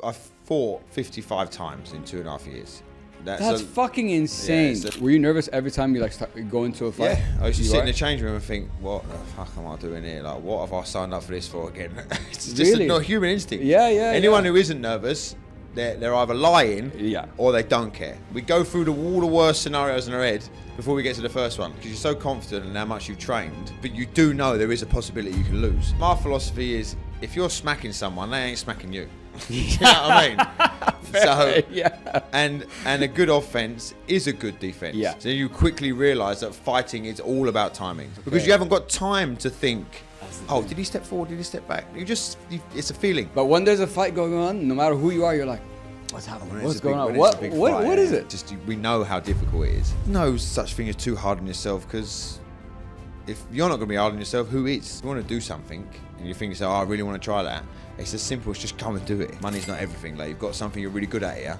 I've fought 55 times in 2.5 years. That's fucking insane. Yeah, were you nervous every time you go into a fight? Yeah, I used to sit in the change room and think, what the fuck am I doing here? Like, what have I signed up for this for again? It's just a human instinct. Yeah. Anyone who isn't nervous, they're either lying or they don't care. We go through all the worst scenarios in our head before we get to the first one because you're so confident in how much you've trained, but you do know there is a possibility you can lose. My philosophy is, if you're smacking someone, they ain't smacking you. You know what I mean? And a good offense is a good defense. Yeah. So you quickly realize that fighting is all about timing because you haven't got time to think, oh, did he step forward? Did he step back? It's a feeling. But when there's a fight going on, no matter who you are, you're like, what's happening? What's going on? What is it? We know how difficult it is. No such thing as too hard on yourself because if you're not going to be hard on yourself, who is? If you want to do something and you think, I really want to try that, it's as simple as just come and do it. Money's not everything. Like, you've got something you're really good at here.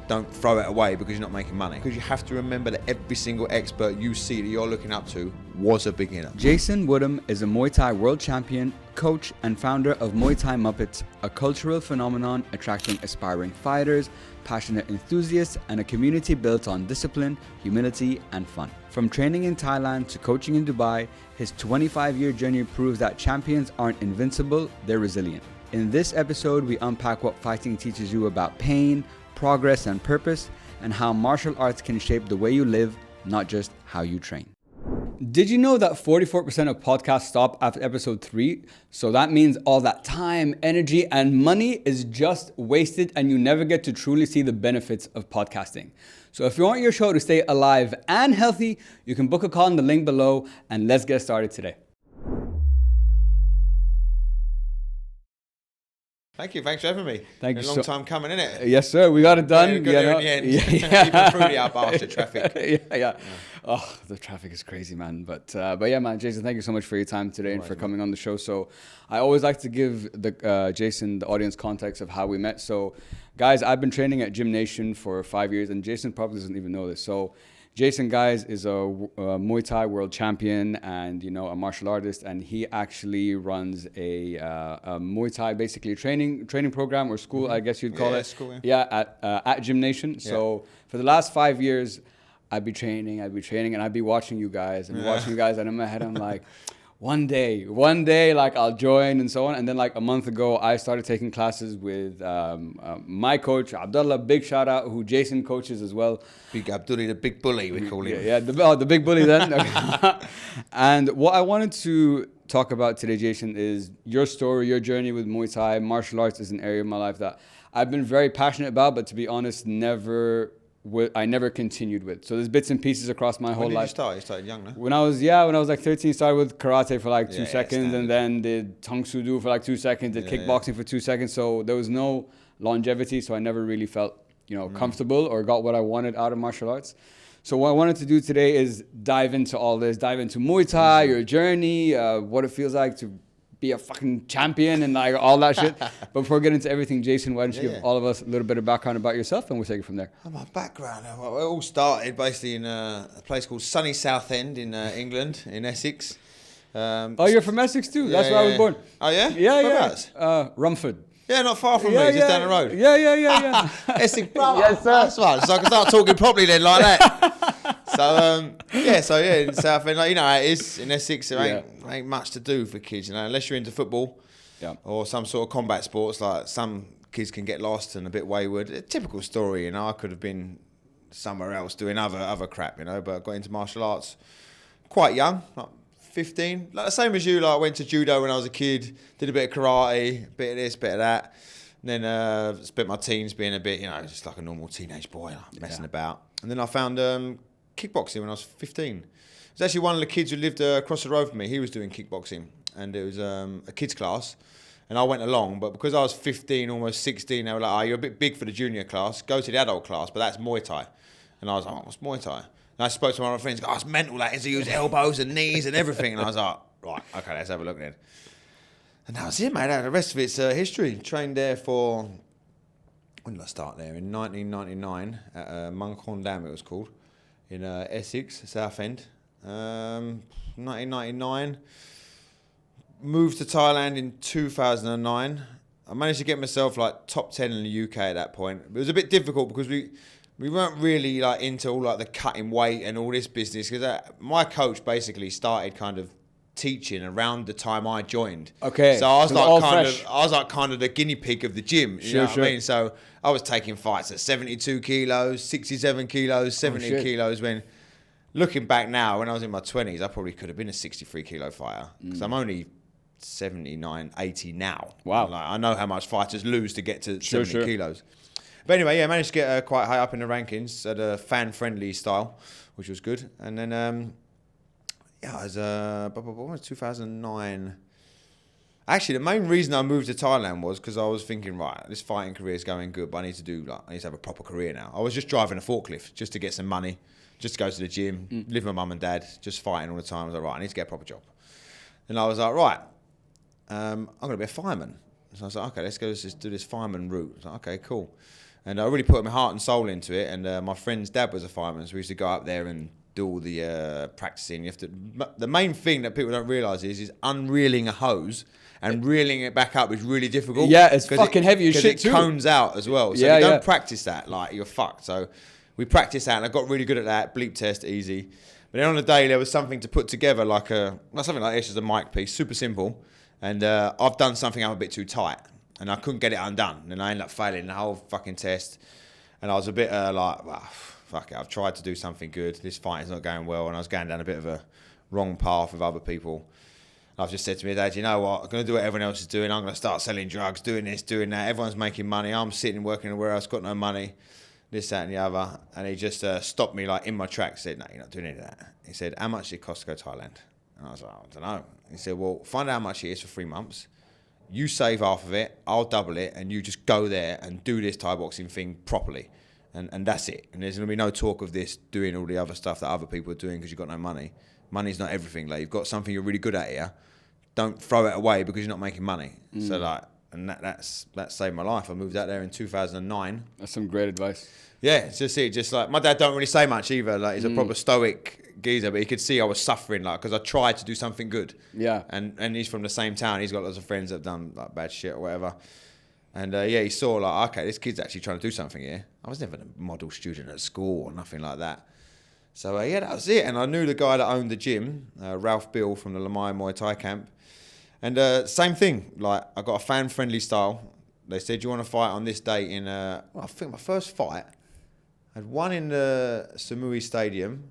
Don't throw it away because you're not making money. Because you have to remember that every single expert you see that you're looking up to was a beginner. Jason Woodham is a Muay Thai World Champion, coach and founder of MuayThai Muppets, a cultural phenomenon attracting aspiring fighters, passionate enthusiasts, and a community built on discipline, humility, and fun. From training in Thailand to coaching in Dubai, his 25-year journey proves that champions aren't invincible, they're resilient. In this episode, we unpack what fighting teaches you about pain, progress, and purpose, and how martial arts can shape the way you live, not just how you train. Did you know that 44% of podcasts stop after episode 3? So that means all that time, energy, and money is just wasted and you never get to truly see the benefits of podcasting. So if you want your show to stay alive and healthy, you can book a call in the link below and let's get started today. Thank you. Thanks for having me. Thank you. A long time coming, innit? Yes, sir. We got it done. Yeah, we got there in the end. Even through the outbaster traffic. Yeah. Oh, the traffic is crazy, man. But yeah, man, Jason, thank you so much for your time today and for coming on the show. So I always like to give Jason, the audience, context of how we met. So guys, I've been training at Gym Nation for 5 years, and Jason probably doesn't even know this. So Jason, guys, is a Muay Thai World Champion and, a martial artist, and he actually runs a Muay Thai, basically training program or school, I guess you'd call it. School, at Gym Nation. Yeah. So for the last 5 years, I'd be training, and I'd be watching you guys, and in my head, I'm like, one day, like I'll join and so on. And then like a month ago, I started taking classes with my coach, Abdullah, big shout out, who Jason coaches as well. Big Abdullah, the big bully, we call him. Yeah, the big bully then. And what I wanted to talk about today, Jason, is your story, your journey with Muay Thai. Martial arts is an area of my life that I've been very passionate about, but to be honest, I never continued with. So there's bits and pieces across my whole life. When did you start? You started young, no? When I was like 13, started with karate for like 2 seconds, and then did Tang Soo Do for like 2 seconds, did kickboxing for 2 seconds. So there was no longevity, so I never really felt, comfortable or got what I wanted out of martial arts. So what I wanted to do today is dive into all this, dive into Muay Thai, your journey, what it feels like to be a fucking champion and like all that shit. But before we get into everything, Jason, why don't you give all of us a little bit of background about yourself and we'll take it from there. My background, well, it all started basically in a place called sunny Southend in England, in Essex. You're from Essex too? That's where I was born. Oh yeah? Yeah. Rumford. Yeah, not far from me, just down the road. Yeah. Essex, brother. Yes, sir. That's right. So I can start talking properly then like that. So in Southend, like, how it is in Essex, there ain't much to do for kids, unless you're into football or some sort of combat sports. Like, some kids can get lost and a bit wayward. A typical story, I could have been somewhere else doing other crap, but I got into martial arts quite young, like 15, like the same as you. Like, I went to judo when I was a kid, did a bit of karate, a bit of this, bit of that, and then spent my teens being a bit, just like a normal teenage boy, like, messing about. And then I found kickboxing when I was 15. It was actually one of the kids who lived across the road from me. He was doing kickboxing, and it was a kids class, and I went along. But because I was 15, almost 16, they were like, you're a bit big for the junior class. Go to the adult class, but that's Muay Thai. And I was like, what's Muay Thai? And I spoke to one of my friends, it's mental, that is, he used elbows and knees and everything. And I was like, right, okay, let's have a look then. And that was it, mate. The rest of it's history. Trained there for, when did I start there? In 1999 at Munkhorn Dam, it was called, in Essex, Southend. 1999. Moved to Thailand in 2009. I managed to get myself like top 10 in the UK at that point. It was a bit difficult because we weren't really like into all like the cutting weight and all this business, because my coach basically started kind of teaching around the time I joined. Okay. So I was like kind of the guinea pig of the gym. You know what I mean? So I was taking fights at 72 kilos, 67 kilos, 70 kilos. When looking back now, when I was in my 20s, I probably could have been a 63 kilo fighter, because I'm only 79, 80 now. Wow. Like, I know how much fighters lose to get to 70 kilos. But anyway, I managed to get quite high up in the rankings at a fan-friendly style, which was good. And then, it was 2009. Actually, the main reason I moved to Thailand was because I was thinking, right, this fighting career is going good, but I need to have a proper career now. I was just driving a forklift just to get some money, just to go to the gym, live with my mum and dad, just fighting all the time. I was like, right, I need to get a proper job. And I was like, right, I'm going to be a fireman. So I was like, okay, let's just do this fireman route. I was like, okay, cool. And I really put my heart and soul into it. And my friend's dad was a fireman, so we used to go up there and do all the practicing. The main thing that people don't realise is unreeling a hose and reeling it back up is really difficult. Yeah, it's fucking heavy as shit too. Because it cones out as well. So if you don't practice that, like, you're fucked. So we practiced that, and I got really good at that. Bleep test, easy. But then on the day, there was something to put together, like something like this, as a mic piece, super simple. And I've done something I'm a bit too tight, and I couldn't get it undone. And I ended up failing the whole fucking test. And I was a bit like, well, fuck it, I've tried to do something good. This fight is not going well. And I was going down a bit of a wrong path with other people. I've just said to my dad, you know what, I'm going to do what everyone else is doing. I'm going to start selling drugs, doing this, doing that. Everyone's making money. I'm sitting working anywhere else, got no money, this, that, and the other. And he just stopped me like in my tracks, said, no, you're not doing any of that. He said, how much did it cost to go to Thailand? And I was like, I don't know. He said, well, find out how much it is for 3 months. You save half of it, I'll double it, and you just go there and do this Thai boxing thing properly. And that's it. And there's going to be no talk of this doing all the other stuff that other people are doing because you've got no money. Money's not everything. Like, you've got something you're really good at here. Don't throw it away because you're not making money. So like, and that saved my life. I moved out there in 2009. That's some great advice. Yeah, it's just it. Just like, my dad don't really say much either. Like, he's a proper stoic geezer, but he could see I was suffering, like, because I tried to do something good. Yeah. And he's from the same town. He's got lots of friends that have done like bad shit or whatever. And he saw like, okay, this kid's actually trying to do something here. I was never a model student at school or nothing like that. So that was it. And I knew the guy that owned the gym, Ralph Bill from the Lamai Muay Thai camp. And same thing, like, I got a fan-friendly style. They said, do you want to fight on this date in, I think my first fight, I had one in the Samui Stadium.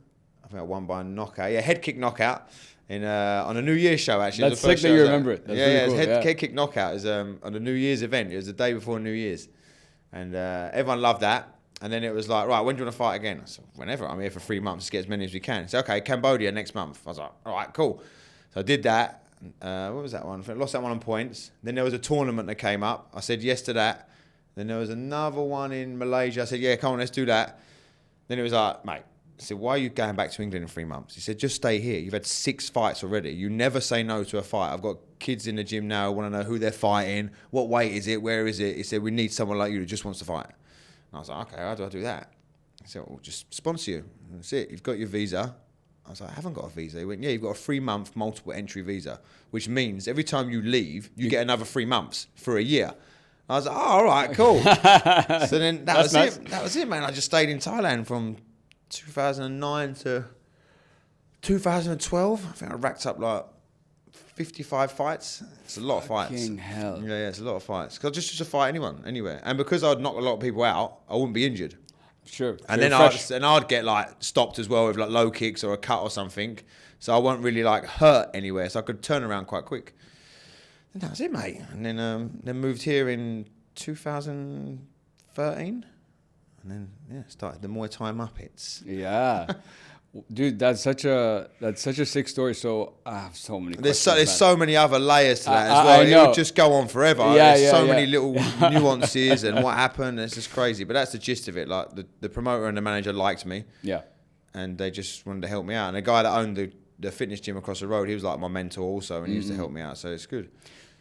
I think I won by a knockout. Yeah, head kick knockout on a New Year's show, actually. That's sick that you remember it. That's really cool. Head kick knockout is on a New Year's event. It was the day before New Year's. And everyone loved that. And then it was like, right, when do you want to fight again? I said, whenever. I'm here for 3 months. Let's get as many as we can. So, okay, Cambodia next month. I was like, all right, cool. So I did that. What was that one? I lost that one on points. Then there was a tournament that came up. I said yes to that. Then there was another one in Malaysia. I said, yeah, come on, let's do that. Then it was like, mate, I said, why are you going back to England in 3 months? He said, just stay here. You've had 6 fights already. You never say no to a fight. I've got kids in the gym now who want to know who they're fighting, what weight is it, where is it. He said, we need someone like you who just wants to fight. And I was like, okay, how do I do that? He said, well, just sponsor you. And that's it. You've got your visa. I was like, I haven't got a visa. He went, yeah, you've got a 3-month multiple entry visa, which means every time you leave, you get another 3 months for a year. I was like, oh, all right, cool. So then that was nice. That was it, man. I just stayed in Thailand from 2009 to 2012. I think I racked up like 55 fights. It's a lot of fights. Fucking hell. Yeah, it's a lot of fights. Because I just used to fight anyone, anywhere. And because I'd knock a lot of people out, I wouldn't be injured. Sure. And then I'd get like stopped as well with like low kicks or a cut or something. So I wasn't really like hurt anywhere. So I could turn around quite quick. And that was it, mate. And then moved here in 2013. And then started the Muay Thai Muppets. Yeah. Dude, that's such a sick story. So I have so many questions. There's so many other layers to that as well. It would just go on forever. There's so many little nuances and what happened. It's just crazy. But that's the gist of it. Like the promoter and the manager liked me. Yeah. And they just wanted to help me out. And the guy that owned the fitness gym across the road, he was like my mentor also, and he used to help me out. So it's good.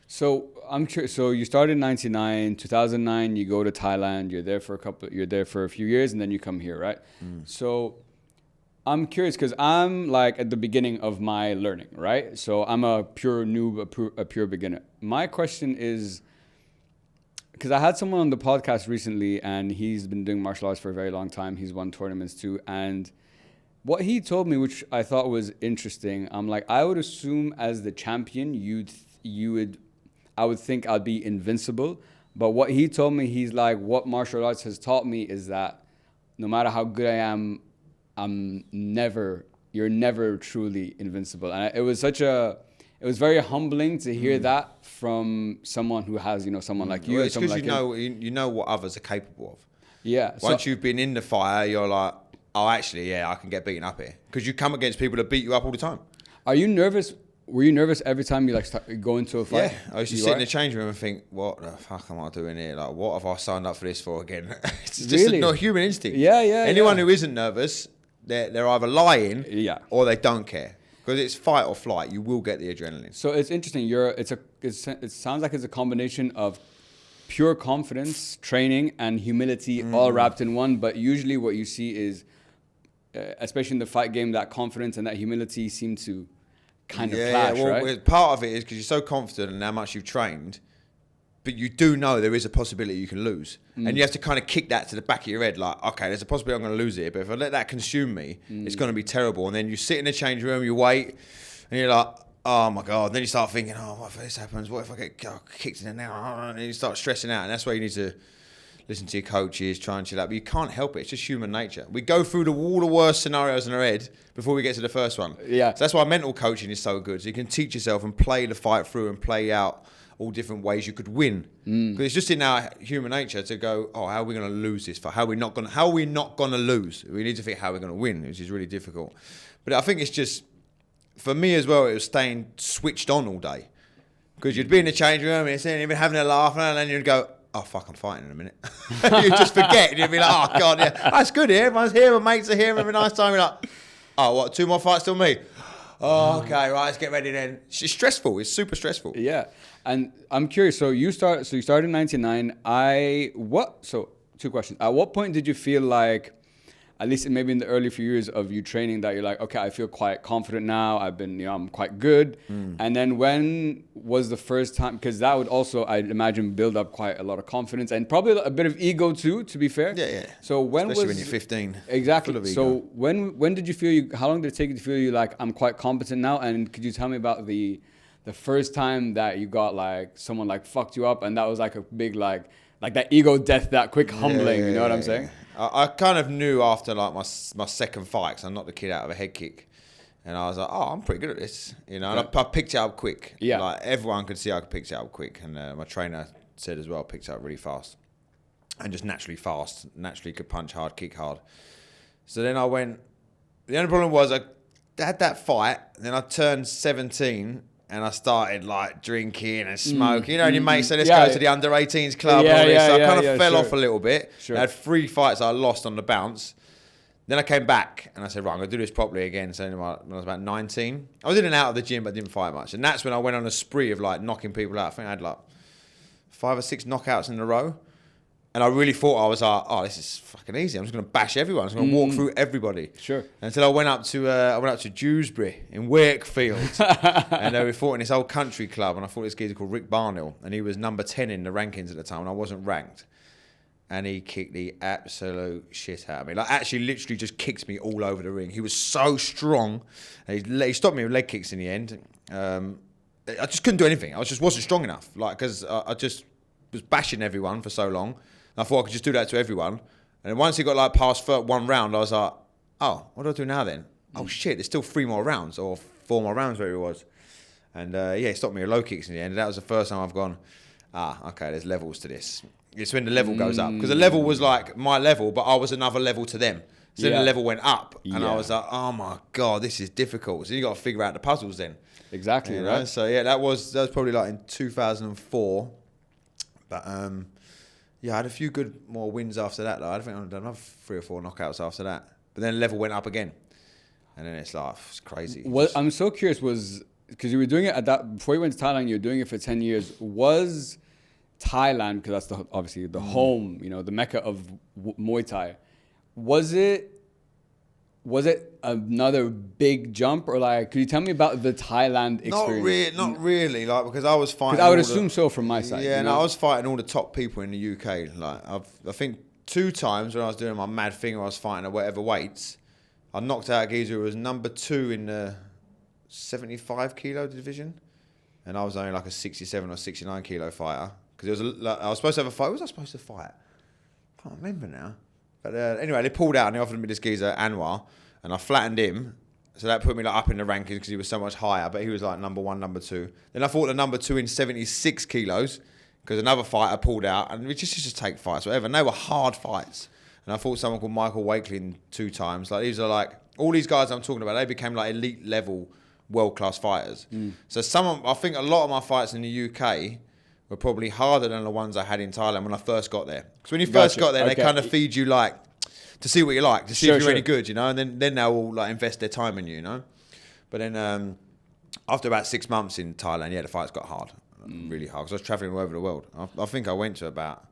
So I'm curious. So you started in 99, 2009. You go to Thailand. You're there for a few years, and then you come here, right? So I'm curious because I'm like at the beginning of my learning, right? So I'm a pure noob, a pure beginner. My question is, because I had someone on the podcast recently, and he's been doing martial arts for a very long time. He's won tournaments too, and what he told me, which I thought was interesting, I'm like, I would assume as the champion, I would think I'd be invincible. But what he told me, he's like, what martial arts has taught me is that no matter how good I am, you're never truly invincible. And it was very humbling to hear that from someone who has, someone like you. Well, it's because like you know what others are capable of. Yeah. Once you've been in the fire, you're like, oh, actually, yeah, I can get beaten up here. Because you come against people that beat you up all the time. Are you nervous? Were you nervous every time you go into a fight? Yeah, I used to sit in the change room and think, what the fuck am I doing here? Like, what have I signed up for this for again? It's just a human instinct. Yeah. Anyone who isn't nervous, they're either lying or they don't care. Because it's fight or flight. You will get the adrenaline. So it's interesting. It sounds like it's a combination of pure confidence, training, and humility all wrapped in one. But usually what you see is, especially in the fight game, that confidence and that humility seem to kind of clash, right? Part of it is because you're so confident in how much you've trained, but you do know there is a possibility you can lose. And you have to kind of kick that to the back of your head, like, okay, there's a possibility I'm going to lose here, but if I let that consume me, it's going to be terrible. And then you sit in the change room, you wait, and you're like, oh my God. And then you start thinking, oh, what if this happens? What if I get kicked in the now? And you start stressing out. And that's why you need to listen to your coaches, try and chill out. But you can't help it. It's just human nature. We go through all the worst scenarios in our head before we get to the first one. Yeah. So that's why mental coaching is so good. So you can teach yourself and play the fight through and play out all different ways you could win. Because it's just in our human nature to go, oh, how are we going to lose this fight? How are we not going to lose? We need to think how we're going to win, which is really difficult. But I think it's just, for me as well, it was staying switched on all day. Because you'd be in the change room and you'd having a laugh, and then you'd go, oh, fuck, I'm fighting in a minute. You just forget. And you'd be like, oh, God, yeah, that's good here. Everyone's here. My mates are here. Every nice time. You're like, oh, what, 2 more fights till me? Oh, okay, right, let's get ready then. It's stressful. It's super stressful. Yeah. And I'm curious. So you started in 99. So 2 questions. At what point did you feel like, at least maybe in the early few years of you training, that you're like, okay, I feel quite confident now. I'm quite good. And then when was the first time? Because that would also, I'd imagine, build up quite a lot of confidence and probably a bit of ego too, to be fair. Yeah. So especially when you're 15. Exactly. So when did you feel how long did it take you to feel you like, I'm quite competent now? And could you tell me about the first time that you got like someone like fucked you up and that was like a big like that ego death, that quick humbling, you know what I'm saying? I kind of knew after like my second fight, because I knocked the kid out of a head kick, and I was like, oh, I'm pretty good at this, and I picked it up quick. Yeah. Like everyone could see I could pick it up quick, and my trainer said as well, picked it up really fast, and just naturally could punch hard, kick hard. So then I went. The only problem was I had that fight, and then I turned 17. And I started like drinking and smoking. And your mates said, let's go to the under 18s club. So I kind of fell off a little bit. Sure. I had 3 fights I lost on the bounce. Then I came back and I said, right, I'm going to do this properly again. So when I was about 19, I was in and out of the gym, but didn't fight much. And that's when I went on a spree of like knocking people out. I think I had like 5 or 6 knockouts in a row. And I really thought I was like, oh, this is fucking easy. I'm just going to bash everyone. I'm just going to walk through everybody. Sure. Until I went up to Dewsbury in Wakefield, and we fought in this old country club. And I fought this geezer called Rick Barnhill, and he was number 10 in the rankings at the time, and I wasn't ranked. And he kicked the absolute shit out of me. Like actually, literally, just kicked me all over the ring. He was so strong. He stopped me with leg kicks in the end. I just couldn't do anything. I just wasn't strong enough. Like because I just was bashing everyone for so long. I thought I could just do that to everyone. And once he got like past 1 round, I was like, oh, what do I do now then? Oh shit, there's still 3 more rounds or 4 more rounds, where it was. And he stopped me with low kicks in the end. And that was the first time I've gone, okay, there's levels to this. It's when the level goes up. Because the level was like my level, but I was another level to them. So then the level went up. And I was like, oh my God, this is difficult. So you got to figure out the puzzles then. Exactly, right? Know? So yeah, that was probably like in 2004. But I had a few good more wins after that. Like, I think I've done another 3 or 4 knockouts after that. But then the level went up again. And then it's like, it's crazy. I'm so curious, because you were doing it before you went to Thailand, you were doing it for 10 years. Was Thailand, because that's obviously the home, the mecca of Muay Thai, was it was it another big jump, or like, could you tell me about the Thailand experience? Not really, like, because I was fighting. Because I would assume so from my side. Yeah, I was fighting all the top people in the UK. Like, I think 2 times when I was doing my mad thing, I was fighting at whatever weights. I knocked out a geezer who was number 2 in the 75 kilo division, and I was only like a 67 or 69 kilo fighter. Because I was supposed to have a fight. What was I supposed to fight? I can't remember now. But anyway, they pulled out and they offered me this geezer, Anwar, and I flattened him. So that put me like up in the rankings because he was so much higher. But he was like number 1, number 2. Then I fought the number 2 in 76 kilos because another fighter pulled out, and we just used to take fights, whatever. And they were hard fights. And I fought someone called Michael Wakelin 2 times. Like, these are like, all these guys I'm talking about, they became like elite level, world-class fighters. So I think a lot of my fights in the UK were probably harder than the ones I had in Thailand when I first got there. Because when you first got there, they kind of feed you like, to see what you like, to see if you're any good, you know, and then they'll all like invest their time in you, you know. But then after about 6 months in Thailand, yeah, the fights got hard, really hard, because I was traveling all over the world. I think I went to about,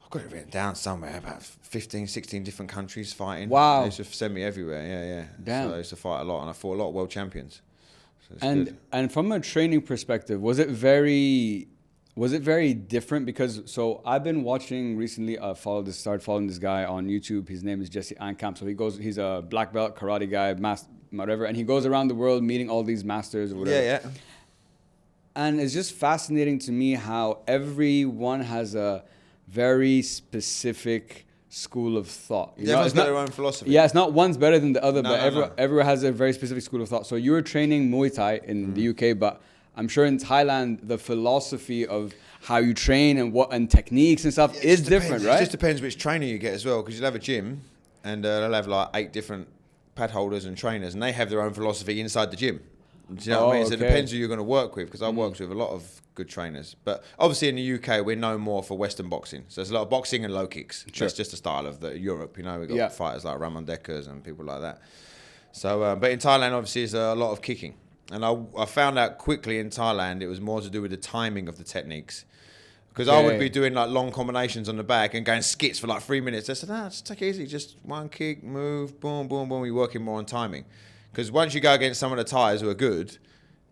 I've got it written down somewhere, about 15, 16 different countries fighting. Wow. They used to send me everywhere, yeah. Damn. So I used to fight a lot, and I fought a lot of world champions. So and from a training perspective, was it very different? Because so I've been watching recently. Started following this guy on YouTube. His name is Jesse Ankamp. So he's a black belt karate guy, whatever, and he goes around the world meeting all these masters or whatever. Yeah. And it's just fascinating to me how everyone has a very specific school of thought. Everyone's got their own philosophy. Yeah, it's not one's better than the other, but everyone has a very specific school of thought. So you were training Muay Thai in the UK, but I'm sure in Thailand the philosophy of how you train and techniques and stuff is different, right? It just depends which trainer you get as well, because you'll have a gym and they'll have like 8 different pad holders and trainers, and they have their own philosophy inside the gym. Do you know what I mean? So it depends who you're going to work with, because I worked with a lot of good trainers. But obviously in the UK, we're known more for Western boxing. So there's a lot of boxing and low kicks. Sure. That's just the style of Europe. You know, we've got fighters like Ramon Dekkers and people like that. So, but in Thailand, obviously, there's a lot of kicking. And I found out quickly in Thailand, it was more to do with the timing of the techniques. Because I would be doing like long combinations on the back and going skits for like 3 minutes. I said, just take it easy. Just one kick, move, boom, boom, boom. We're working more on timing. Because once you go against some of the Thais who are good,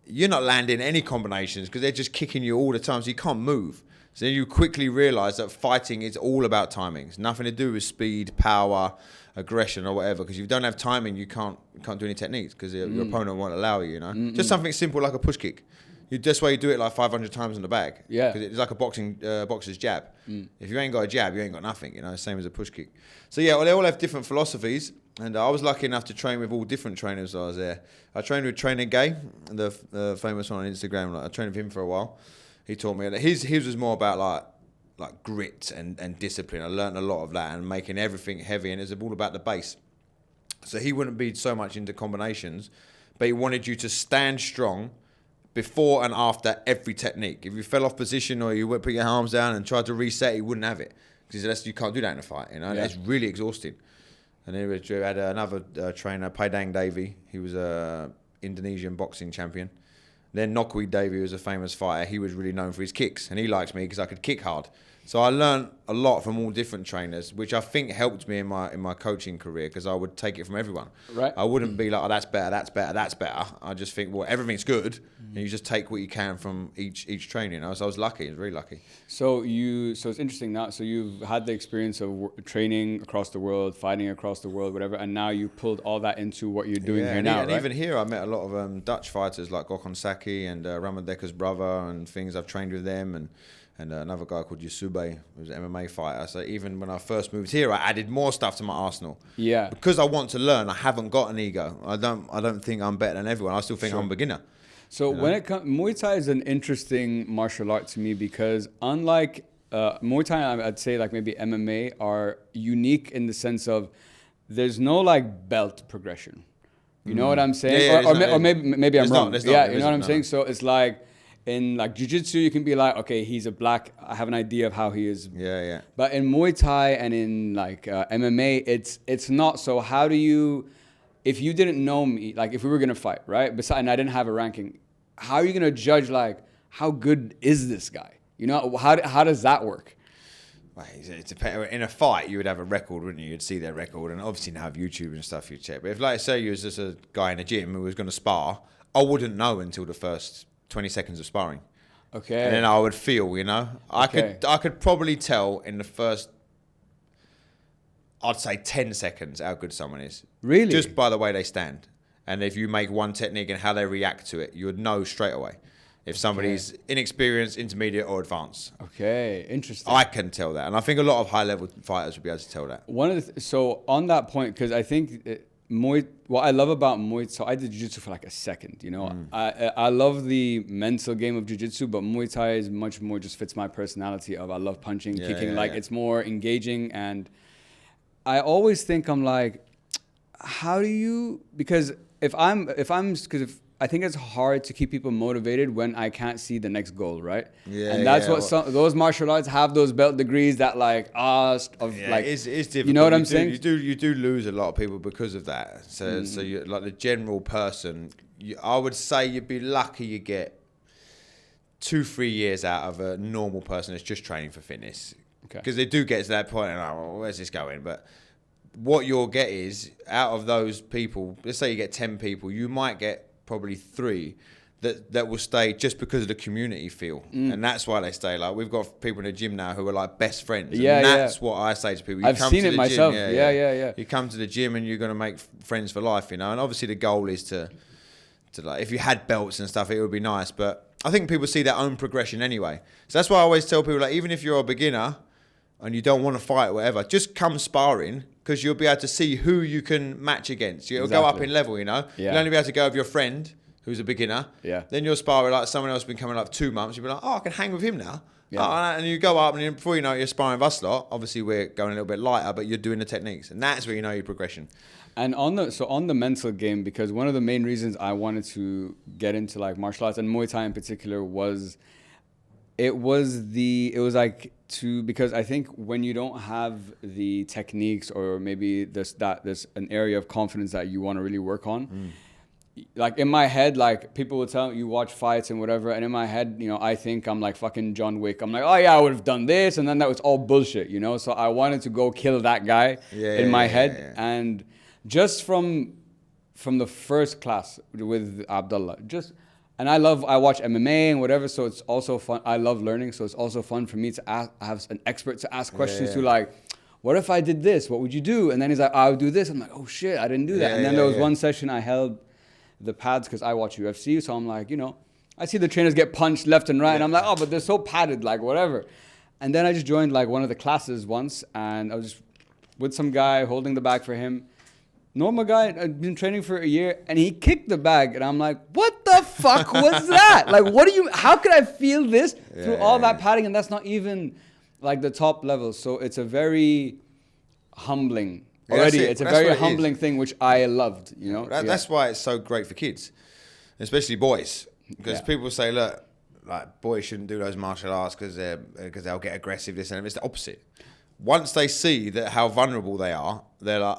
you're not landing any combinations because they're just kicking you all the time, so you can't move. So then you quickly realise that fighting is all about timing. It's nothing to do with speed, power, aggression or whatever, because if you don't have timing, you can't do any techniques because your opponent won't allow you, you know. Just something simple like a push kick. That's why you do it like 500 times in the bag. Yeah. Because it's like a boxer's jab. If you ain't got a jab, you ain't got nothing, you know, same as a push kick. So yeah, well, they all have different philosophies. And I was lucky enough to train with all different trainers while I was there. I trained with Trainer Gay, the famous one on Instagram. Like, I trained with him for a while. He taught me that his was more about like grit and discipline. I learned a lot of that and making everything heavy, and it's all about the base. So he wouldn't be so much into combinations, but he wanted you to stand strong before and after every technique. If you fell off position or you would put your arms down and tried to reset, he wouldn't have it, because he said you can't do that in a fight. You know, It's really exhausting. And then we had another trainer, Padang Devi. He was a Indonesian boxing champion. Then Nokwi Devi was a famous fighter. He was really known for his kicks, and he likes me because I could kick hard. So I learned a lot from all different trainers, which I think helped me in my coaching career, because I would take it from everyone. Right. I wouldn't be like, oh, that's better, that's better, that's better. I just think, well, everything's good, and you just take what you can from each training. You know? So I was lucky, I was really lucky. So it's interesting now. So you've had the experience of training across the world, fighting across the world, whatever, and now you pulled all that into what you're doing here now, and right? Even here, I met a lot of Dutch fighters like Gokhan Saki and Ramon Dekker's brother and things. I've trained with them, and another guy called Yusube, who's an MMA fighter. So even when I first moved here, I added more stuff to my arsenal. Yeah. Because I want to learn. I haven't got an ego. I don't think I'm better than everyone. I still think I'm a beginner. So when it comes, Muay Thai is an interesting martial art to me, because unlike Muay Thai, I'd say like maybe MMA are unique in the sense of there's no like belt progression. You know what I'm saying? Or maybe I'm wrong. You know what I'm saying? So it's like, in like jiu-jitsu, you can be like, okay, he's a black, I have an idea of how he is. Yeah. But in Muay Thai and in like MMA, it's not. So how do you, if you didn't know me, like if we were going to fight, right? And I didn't have a ranking, how are you going to judge like, how good is this guy? You know, how does that work? In a fight, you would have a record, wouldn't you? You'd see their record, and obviously now have YouTube and stuff you check. But if, like, say you was just a guy in a gym who was going to spar, I wouldn't know until the first 20 seconds of sparring. Okay. And then I would feel, I could probably tell in the first, I'd say 10 seconds how good someone is. Really? Just by the way they stand. And if you make one technique and how they react to it, you would know straight away if somebody's inexperienced, intermediate, or advanced. Okay, interesting. I can tell that. And I think a lot of high-level fighters would be able to tell that. So on that point, because I think what I love about Muay, so I did jiu-jitsu for like a second, I love the mental game of jiu-jitsu, but Muay Thai is much more just fits my personality of I love punching, kicking, it's more engaging. And I always think I'm like, how do you, because I think it's hard to keep people motivated when I can't see the next goal, right? Yeah, and that's those martial arts have those belt degrees that it's difficult. You know what I'm saying? You do lose a lot of people because of that. So you like the general person. I would say you'd be lucky you get 2-3 years out of a normal person that's just training for fitness. Because they do get to that point and where's this going? But what you'll get is out of those people. Let's say you get 10 people, you might get probably 3 that will stay just because of the community feel. And that's why they stay. Like, we've got people in the gym now who are like best friends. And that's what I say to people. I've seen it myself. Yeah. You come to the gym and you're going to make friends for life, And obviously the goal is to like, if you had belts and stuff, it would be nice. But I think people see their own progression anyway. So that's why I always tell people, like, even if you're a beginner and you don't want to fight or whatever, just come sparring, because you'll be able to see who you can match against. You'll go up in level, You'll only be able to go with your friend who's a beginner. Yeah. Then you'll spar with like someone else who's been coming up 2 months. You'll be like, I can hang with him now. Yeah. And you go up, and before you know it, you're sparring with us lot. Obviously, we're going a little bit lighter, but you're doing the techniques. And that's where you know your progression. And on the mental game, because one of the main reasons I wanted to get into like martial arts and Muay Thai in particular because I think when you don't have the techniques, or maybe there's an area of confidence that you want to really work on. Like in my head, like people will tell you watch fights and whatever, and in my head, I think I'm like fucking John Wick. I'm like, oh yeah, I would have done this, and then that was all bullshit, So I wanted to go kill that guy in my head. And just from the first class with Abdullah, and I watch MMA and whatever, so it's also fun. I love learning, so it's also fun for me to have an expert to ask questions to, like, what if I did this? What would you do? And then he's like, I would do this. I'm like, oh shit, I didn't do that. And then there was one session I held the pads because I watch UFC, so I'm like, I see the trainers get punched left and right, and I'm like, oh, but they're so padded, like whatever. And then I just joined like one of the classes once, and I was just with some guy holding the bag for him. Normal guy, I'd been training for a year, and he kicked the bag, and I'm like, what the fuck was that? Like, how could I feel this through all that padding? And that's not even like the top level. So it's a very humbling already. It's a very humbling thing, which I loved, That's why it's so great for kids, especially boys. Because people say, look, like, boys shouldn't do those martial arts because they'll get aggressive, this and that. It's the opposite. Once they see that how vulnerable they are, they're like,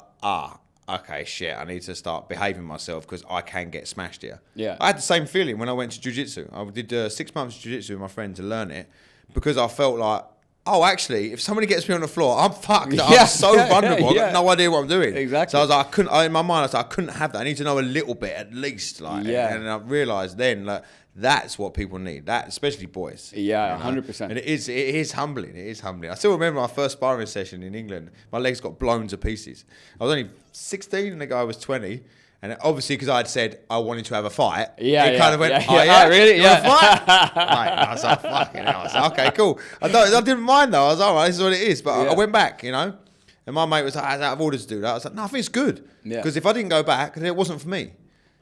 okay, shit, I need to start behaving myself because I can get smashed here. Yeah. I had the same feeling when I went to jiu-jitsu. I did 6 months of jiu-jitsu with my friend to learn it, because I felt like, actually, if somebody gets me on the floor, I'm fucked. I'm so vulnerable. I've got no idea what I'm doing. Exactly. So I was like, in my mind, I couldn't have that. I need to know a little bit at least. Like, and I realised then, like, that's what people need. That, especially boys. Yeah, 100%. And it is humbling. It is humbling. I still remember my first sparring session in England. My legs got blown to pieces. I was only 16 and the guy was 20. And obviously, because I'd said I wanted to have a fight, it kind of went, really? You want to fight? Right. I was like, fucking hell. I was like, okay, cool. I didn't mind though. I was like, all right, this is what it is. But I went back, And my mate was like, I was out of order to do that. I was like, no, I think it's good. Because if I didn't go back, then it wasn't for me.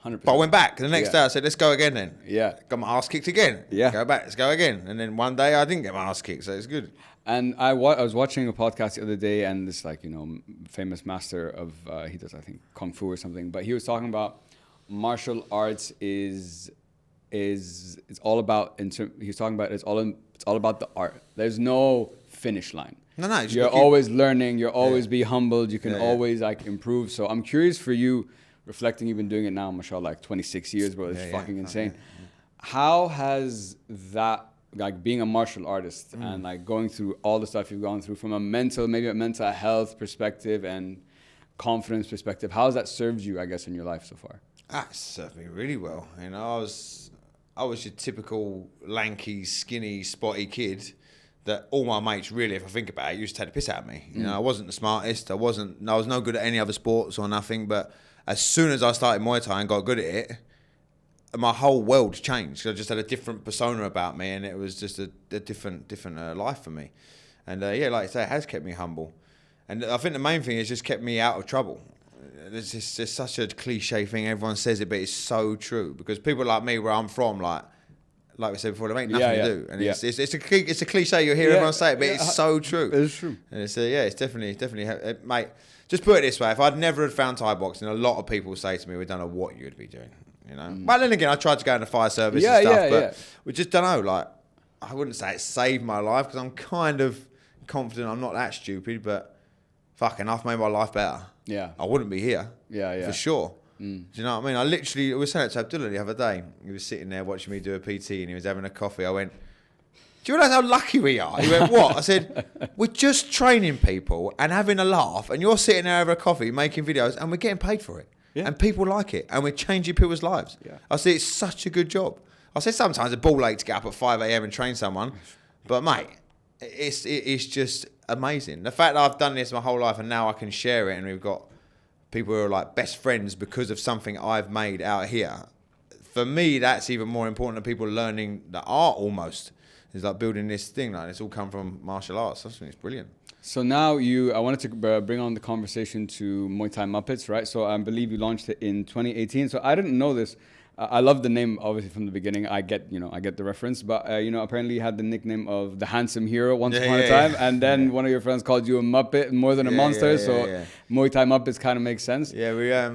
100%. But I went back. The next day I said, let's go again then. Yeah. Got my ass kicked again. Yeah. Go back, let's go again. And then one day I didn't get my ass kicked, so it's good. And I was watching a podcast the other day, and this famous master of, he does, I think, Kung Fu or something, but he was talking about martial arts it's all about, he's talking about it's all about the art. There's no finish line. No. You're always learning, you're always be humbled, you can always like improve. So I'm curious for you, reflecting, you've been doing it now, mashallah, like 26 years, bro. It's fucking insane. How has that like being a martial artist and like going through all the stuff you've gone through from a mental health perspective and confidence perspective, how has that served you, I guess, in your life so far? That served me really well. You know, I was your typical lanky, skinny, spotty kid that all my mates really, if I think about it, used to take the piss out of me. You know, I wasn't the smartest. I was no good at any other sports or nothing. But as soon as I started Muay Thai and got good at it, my whole world changed. I just had a different persona about me, and it was just a different life for me. And yeah, like I say, it has kept me humble. And I think the main thing is just kept me out of trouble. It's just such a cliche thing. Everyone says it, but it's so true. Because people like me, where I'm from, like we said before, they ain't nothing to do. And it's a cliche. You'll hear everyone say it, but it's so true. It's true. And it's it's definitely, mate. Just put it this way: if I'd never had found Thai boxing, a lot of people say to me, "We don't know what you'd be doing." You know. But then again, I tried to go in the fire service and stuff, but we just don't know. Like, I wouldn't say it saved my life because I'm kind of confident I'm not that stupid, but fucking, I've made my life better. Yeah. I wouldn't be here. Yeah. For sure. Do you know what I mean? I literally was saying it to Abdullah the other day. He was sitting there watching me do a PT and he was having a coffee. I went, do you realise how lucky we are? He went, what? I said, we're just training people and having a laugh and you're sitting there having a coffee making videos and we're getting paid for it. Yeah. And people like it and we're changing people's lives. Yeah. I said, it's such a good job. I said, sometimes a ball ache to get up at 5 a.m. and train someone. But mate, it's just amazing. The fact that I've done this my whole life and now I can share it and we've got people who are like best friends because of something I've made out here. For me, that's even more important than people learning the art almost. It's like building this thing. Like it's all come from martial arts. I think it's brilliant. So now I wanted to bring on the conversation to Muay Thai Muppets, right? So I believe you launched it in 2018. So I didn't know this. I love the name, obviously, from the beginning. I get the reference, but apparently you had the nickname of the handsome hero once upon a time, and then one of your friends called you a Muppet more than a monster. Muay Thai Muppets kind of makes sense. Yeah,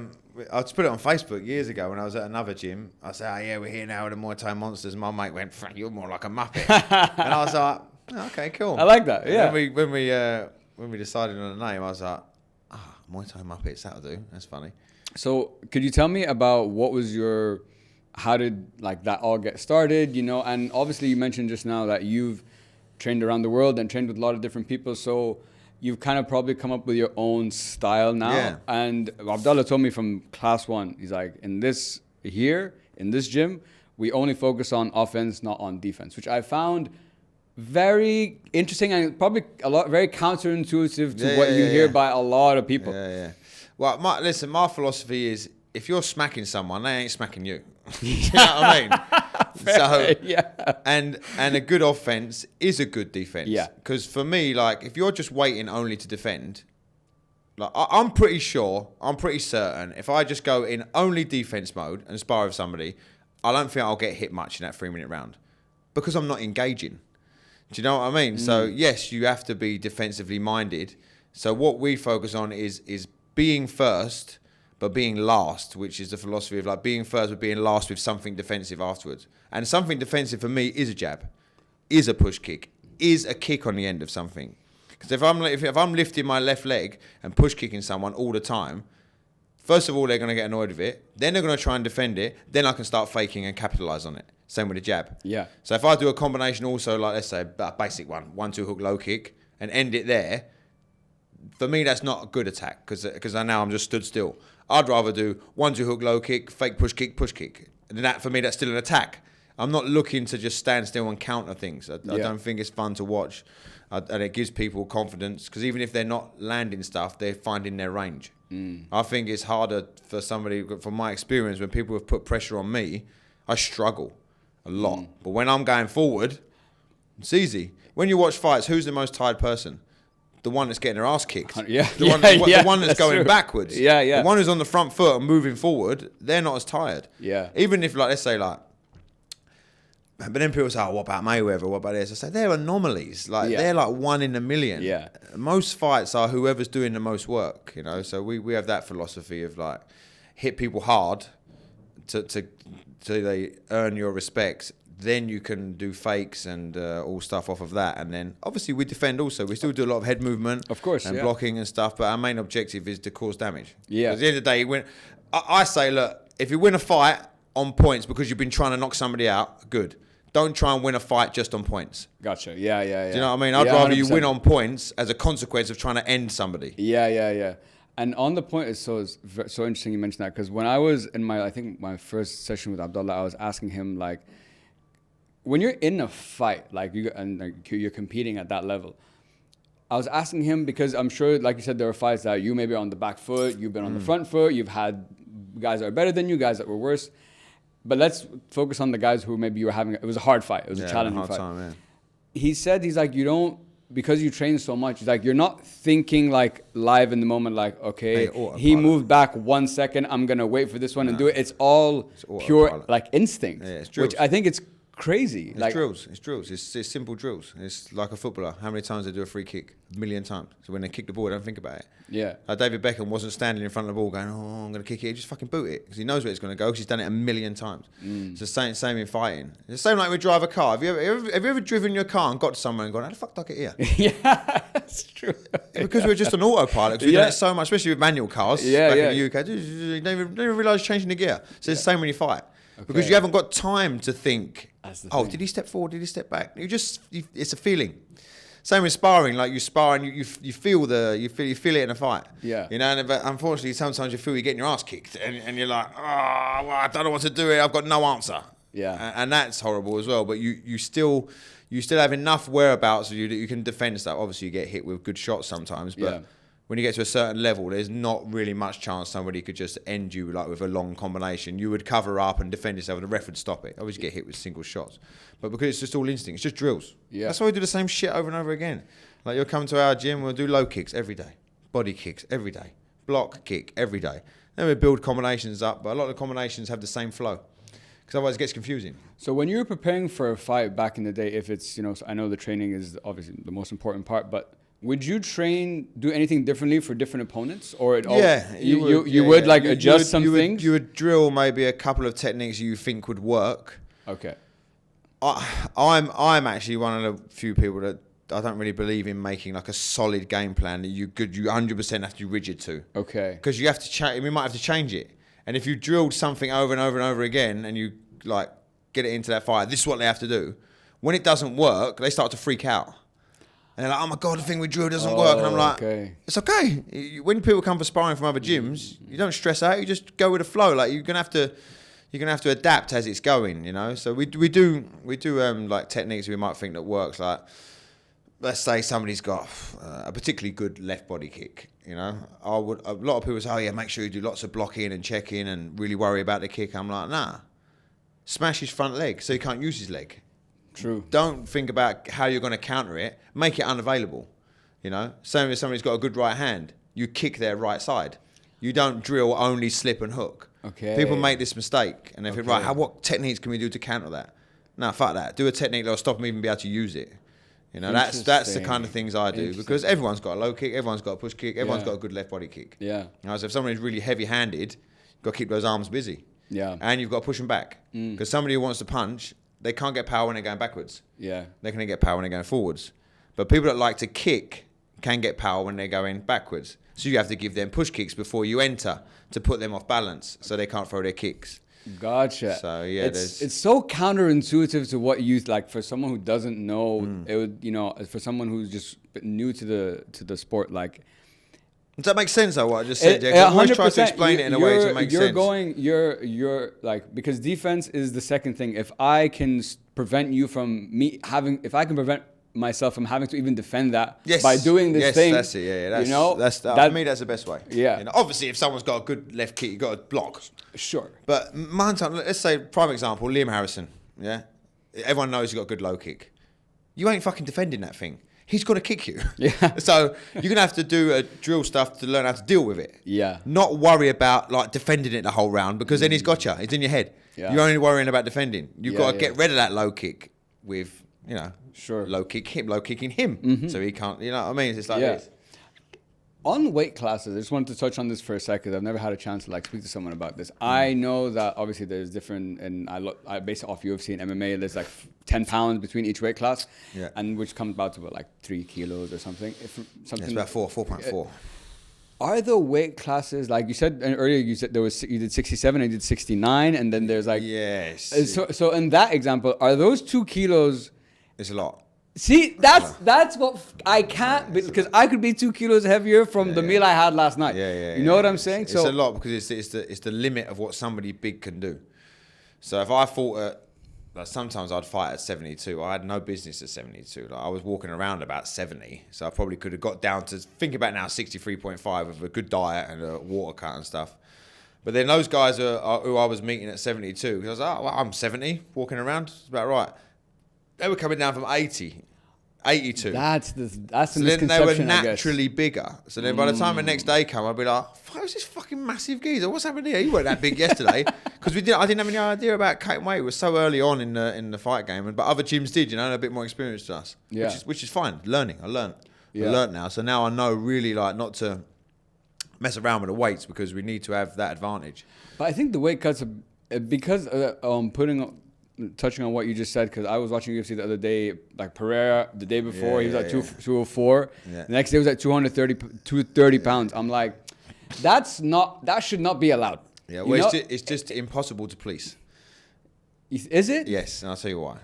I just put it on Facebook years ago when I was at another gym. I said, "Oh yeah, we're here now with the Muay Thai monsters." My mate went, "You're more like a Muppet," and I was like, oh, "Okay, cool." I like that. Yeah. When we decided on a name, I was like, Muay Thai Muppets, that'll do. That's funny. So could you tell me about how did that all get started, and obviously you mentioned just now that you've trained around the world and trained with a lot of different people, so you've kind of probably come up with your own style now. Yeah. And Abdullah told me from class 1, he's like, in this gym, we only focus on offense, not on defense, which I found very interesting and probably very counterintuitive to what you hear by a lot of people. Yeah. Well, my philosophy is if you're smacking someone, they ain't smacking you. You know what I mean? And a good offense is a good defense. Yeah. Because for me, if you're just waiting only to defend, I'm pretty certain if I just go in only defense mode and spar with somebody, I don't think I'll get hit much in that 3-minute round because I'm not engaging. Do you know what I mean? So yes, you have to be defensively minded. So what we focus on is being first, but being last, which is the philosophy of being first but being last with something defensive afterwards. And something defensive for me is a jab, is a push kick, is a kick on the end of something. Because if I'm lifting my left leg and push kicking someone all the time, first of all, they're going to get annoyed with it. Then they're going to try and defend it. Then I can start faking and capitalize on it. Same with the jab. Yeah. So if I do a combination also, let's say a basic 1-2 hook low kick and end it there, for me, that's not a good attack because now I'm just stood still. I'd rather do 1-2 hook low kick, fake push kick. And that, for me, that's still an attack. I'm not looking to just stand still and counter things. I don't think it's fun to watch. And it gives people confidence because even if they're not landing stuff, they're finding their range. I think it's harder for somebody, from my experience, when people have put pressure on me, I struggle a lot. But when I'm going forward, it's easy. When you watch fights, who's the most tired person? The one that's getting their ass kicked. The one that's going true. Backwards. The one who's on the front foot and moving forward, they're not as tired. Yeah. Even if, let's say, but then people say, what about Mayweather? What about this? I say, they're anomalies. They're 1 in a million. Yeah. Most fights are whoever's doing the most work, So we have that philosophy of, hit people hard to they earn your respect. Then you can do fakes and all stuff off of that. And then, obviously, we defend also. We still do a lot of head movement. Of course, and blocking and stuff. But our main objective is to cause damage. Yeah. At the end of the day, I say, look, if you win a fight on points because you've been trying to knock somebody out, good. Don't try and win a fight just on points. Gotcha. Yeah. Do you know what I mean? I'd rather 100%. You win on points as a consequence of trying to end somebody. Yeah. And on the point, it's so interesting you mentioned that, because when I was in my first session with Abdullah, I was asking him, like, when you're in a fight, you're competing at that level, I was asking him, because I'm sure, like you said, there are fights that you may be on the back foot, you've been on the front foot, you've had guys that are better than you, guys that were worse. But let's focus on the guys who maybe you were having, it was a hard fight. It was a challenging fight. Time, yeah. He said, he's like, you don't, because you train so much, he's like, you're not thinking like live in the moment, like, okay, he moved back 1 second, I'm going to wait for this one and do it. It's all pure like instinct, which I think it's crazy. It's drills. It's simple drills. It's like a footballer. How many times they do a free kick? 1 million times. So when they kick the ball, they don't think about it. Yeah. David Beckham wasn't standing in front of the ball going, I'm going to kick it. He just fucking boot it, because he knows where it's going to go, because he's done it 1 million times. It's the same in fighting. It's the same like we drive a car. Have you ever driven your car and got to somewhere and gone, how the fuck did I get here? Yeah, that's true. Because we're just on autopilot. Because we do it so much, especially with manual cars back in the UK. You don't even realise changing the gear. So it's the same when you fight. Okay. Because you haven't got time to think, did he step forward? Did he step back? It's a feeling. Same with sparring. Like you spar and you feel it in a fight. Yeah. You know, but unfortunately, sometimes you feel you're getting your ass kicked, and you're like, I don't know what to do here. I've got no answer. Yeah. And that's horrible as well. But you still have enough whereabouts of you that you can defend stuff. Obviously, you get hit with good shots sometimes, but when you get to a certain level, there's not really much chance somebody could just end you like with a long combination. You would cover up and defend yourself, and the ref would stop it. Obviously, get hit with single shots. But because it's just all instinct, it's just drills. Yeah. That's why we do the same shit over and over again. Like, you'll come to our gym, we'll do low kicks every day, body kicks every day, block kick every day. Then we build combinations up, but a lot of the combinations have the same flow, because otherwise it gets confusing. So when you were preparing for a fight back in the day, if it's, I know the training is obviously the most important part, but would you do anything differently for different opponents, or you would adjust some things? You would drill maybe a couple of techniques you think would work. Okay. I'm actually one of the few people that I don't really believe in making like a solid game plan that you 100% have to be rigid to. Okay. Because you have to change. We might have to change it. And if you drilled something over and over and over again, and you like get it into that fight, this is what they have to do. When it doesn't work, they start to freak out. And they're like, oh my God, the thing we drill doesn't work. And I'm like, It's okay. When people come for sparring from other gyms, you don't stress out. You just go with the flow. Like, you're gonna have to adapt as it's going, So we do like techniques we might think that works. Like, let's say somebody's got a particularly good left body kick. A lot of people say, make sure you do lots of blocking and checking and really worry about the kick. I'm like, nah. Smash his front leg so he can't use his leg. True. Don't think about how you're going to counter it. Make it unavailable. Same as somebody's got a good right hand. You kick their right side. You don't drill only slip and hook. Okay. People make this mistake, and they think, what techniques can we do to counter that? No, fuck that. Do a technique that'll stop them even be able to use it. That's the kind of things I do, because everyone's got a low kick, everyone's got a push kick, everyone's got a good left body kick. Yeah. So if somebody's really heavy-handed, you've got to keep those arms busy. Yeah. And you've got to push them back, because somebody who wants to punch, they can't get power when they're going backwards. Yeah. They can get power when they're going forwards. But people that like to kick can get power when they're going backwards. So you have to give them push kicks before you enter to put them off balance, so they can't throw their kicks. Gotcha. So yeah, it's so counterintuitive to what you like. For someone who doesn't know, it would, for someone who's just new to the sport, like. Does that make sense though, what I just said? Yeah, I always try to explain it in a way to make sense. You're like, because defense is the second thing. If I can prevent you from if I can prevent myself from having to even defend that by doing this thing. Yes, that's it. Yeah, that's for me, that's the best way. Yeah. Obviously, if someone's got a good left kick, you've got to block. Sure. But let's say, prime example, Liam Harrison. Yeah. Everyone knows he's got a good low kick. You ain't fucking defending that thing. He's got to kick you. Yeah. So you're going to have to do drill stuff to learn how to deal with it. Yeah. Not worry about like defending it the whole round, because then he's got you. It's in your head. Yeah. You're only worrying about defending. You've got to get rid of that low kick with, low kicking him. So he can't, you know what I mean? It's like this. On weight classes, I just wanted to touch on this for a second. I've never had a chance to speak to someone about this. I know that obviously there's different, and I base it off UFC and MMA. There's 10 pounds between each weight class, and which comes about to about 3 kilos or something. It's about 4.4. Are the weight classes, like you said earlier, you did 67 and you did 69, and then there's like... Yes. So in that example, are those 2 kilos... It's a lot. See, that's what I can't... Because I could be 2 kilos heavier from the meal I had last night. You know what I'm saying? It's a lot because it's the limit of what somebody big can do. So if I fought at... Like sometimes I'd fight at 72. I had no business at 72. Like I was walking around about 70. So I probably could have got down to, think about now, 63.5 with a good diet and a water cut and stuff. But then those guys are who I was meeting at 72. Because I was like, well, I'm 70, walking around. It's about right. They were coming down from 80, 82. That's the so then they were naturally bigger. So then by the time the next day came, I'd be like, who's this fucking massive geezer? What's happening here? You weren't that big yesterday. Because I didn't have any idea about cutting weight. It was so early on in the fight game. But other gyms did, and a bit more experience to us. Yeah. Which is fine. Learning. I learned now. So now I know really like not to mess around with the weights because we need to have that advantage. But I think the weight cuts, because touching on what you just said, because I was watching UFC the other day, like Pereira, the day before, he was at 204. Yeah. The next day was at 230 pounds. I'm like, that should not be allowed. Yeah, well, it's just impossible to police. Is it? Yes, and I'll tell you why.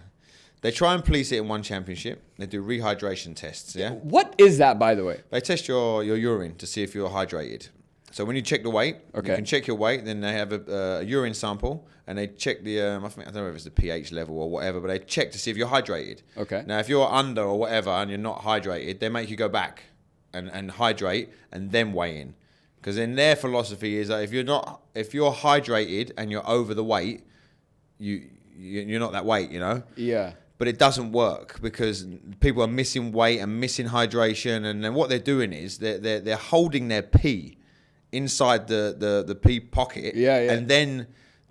They try and police it in one championship. They do rehydration tests, yeah? What is that, by the way? They test your urine to see if you're hydrated. So when you check the weight, you can check your weight, then they have a urine sample, and they check the, I don't know if it's the pH level or whatever, but they check to see if you're hydrated. Okay. Now, if you're under or whatever and you're not hydrated, they make you go back and hydrate and then weigh in. Because then their philosophy is that if you're hydrated and you're over the weight, you're not that weight, you know? Yeah. But it doesn't work because people are missing weight and missing hydration, and then what they're doing is they're holding their pee inside the pee pocket, and then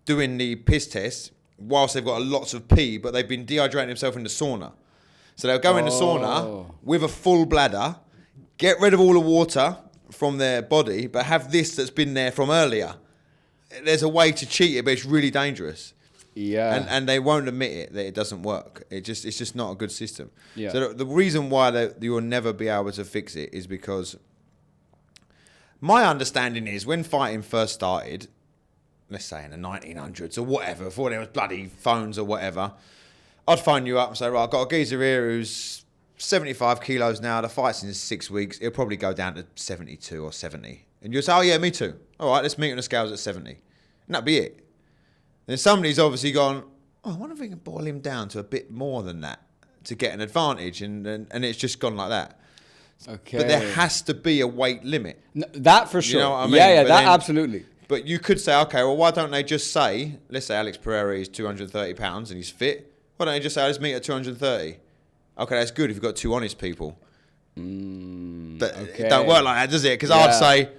doing the piss test whilst they've got lots of pee, but they've been dehydrating themselves in the sauna. So they'll go in the sauna with a full bladder, get rid of all the water from their body, but have this that's been there from earlier. There's a way to cheat it, but it's really dangerous. Yeah. And they won't admit it that it doesn't work. It's just not a good system. Yeah. So the reason why you'll never be able to fix it is because my understanding is when fighting first started, let's say in the 1900s or whatever, before there was bloody phones or whatever, I'd phone you up and say, right, I've got a geezer here who's 75 kilos now, the fight's in 6 weeks, it'll probably go down to 72 or 70. And you'll say, oh yeah, me too. All right, let's meet on the scales at 70. And that'd be it. Then somebody's obviously gone, oh, I wonder if we can boil him down to a bit more than that to get an advantage. And it's just gone like that. Okay. But there has to be a weight limit. No, that for sure. You know what I mean? Yeah, that absolutely. But you could say, okay, well, why don't they just say, let's say Alex Pereira is 230 pounds and he's fit. Why don't they just say, let's meet at 230? Okay, that's good if you've got two honest people. But it don't work like that, does it? Because I'd say,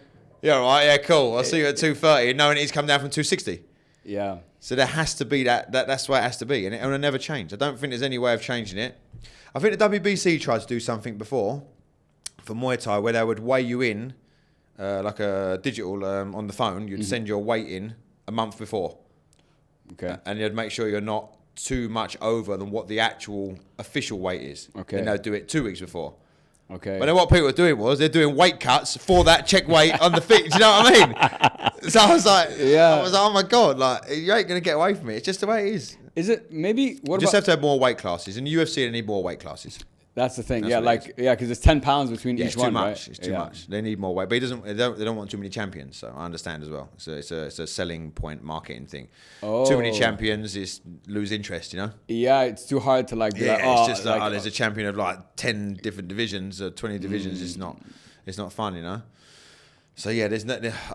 yeah, all right, yeah, cool. I'll see you at 230, knowing he's come down from 260. Yeah. So there has to be that's the way it has to be. And it'll never change. I don't think there's any way of changing it. I think the WBC tried to do something before for Muay Thai where they would weigh you in like a digital on the phone. You'd send your weight in a month before. Okay. And you'd make sure you're not too much over than what the actual official weight is. Okay. And they'd do it 2 weeks before. Okay. But then what people were doing was they're doing weight cuts for that check weight on the feet. Do you know what I mean? So I was like, oh my God, like you ain't gonna get away from it. It's just the way it is. Is it maybe? You just have to have more weight classes. In the UFC, they need more weight classes. That's the thing. Because there's 10 pounds between each one. Right? It's too much. They need more weight, but they don't want too many champions. So I understand as well. So it's a selling point, marketing thing. Too many champions is lose interest. You know. Yeah, it's too hard to like. It's just there's a champion of like 10 different divisions or 20 divisions. It's not fun, you know. So yeah,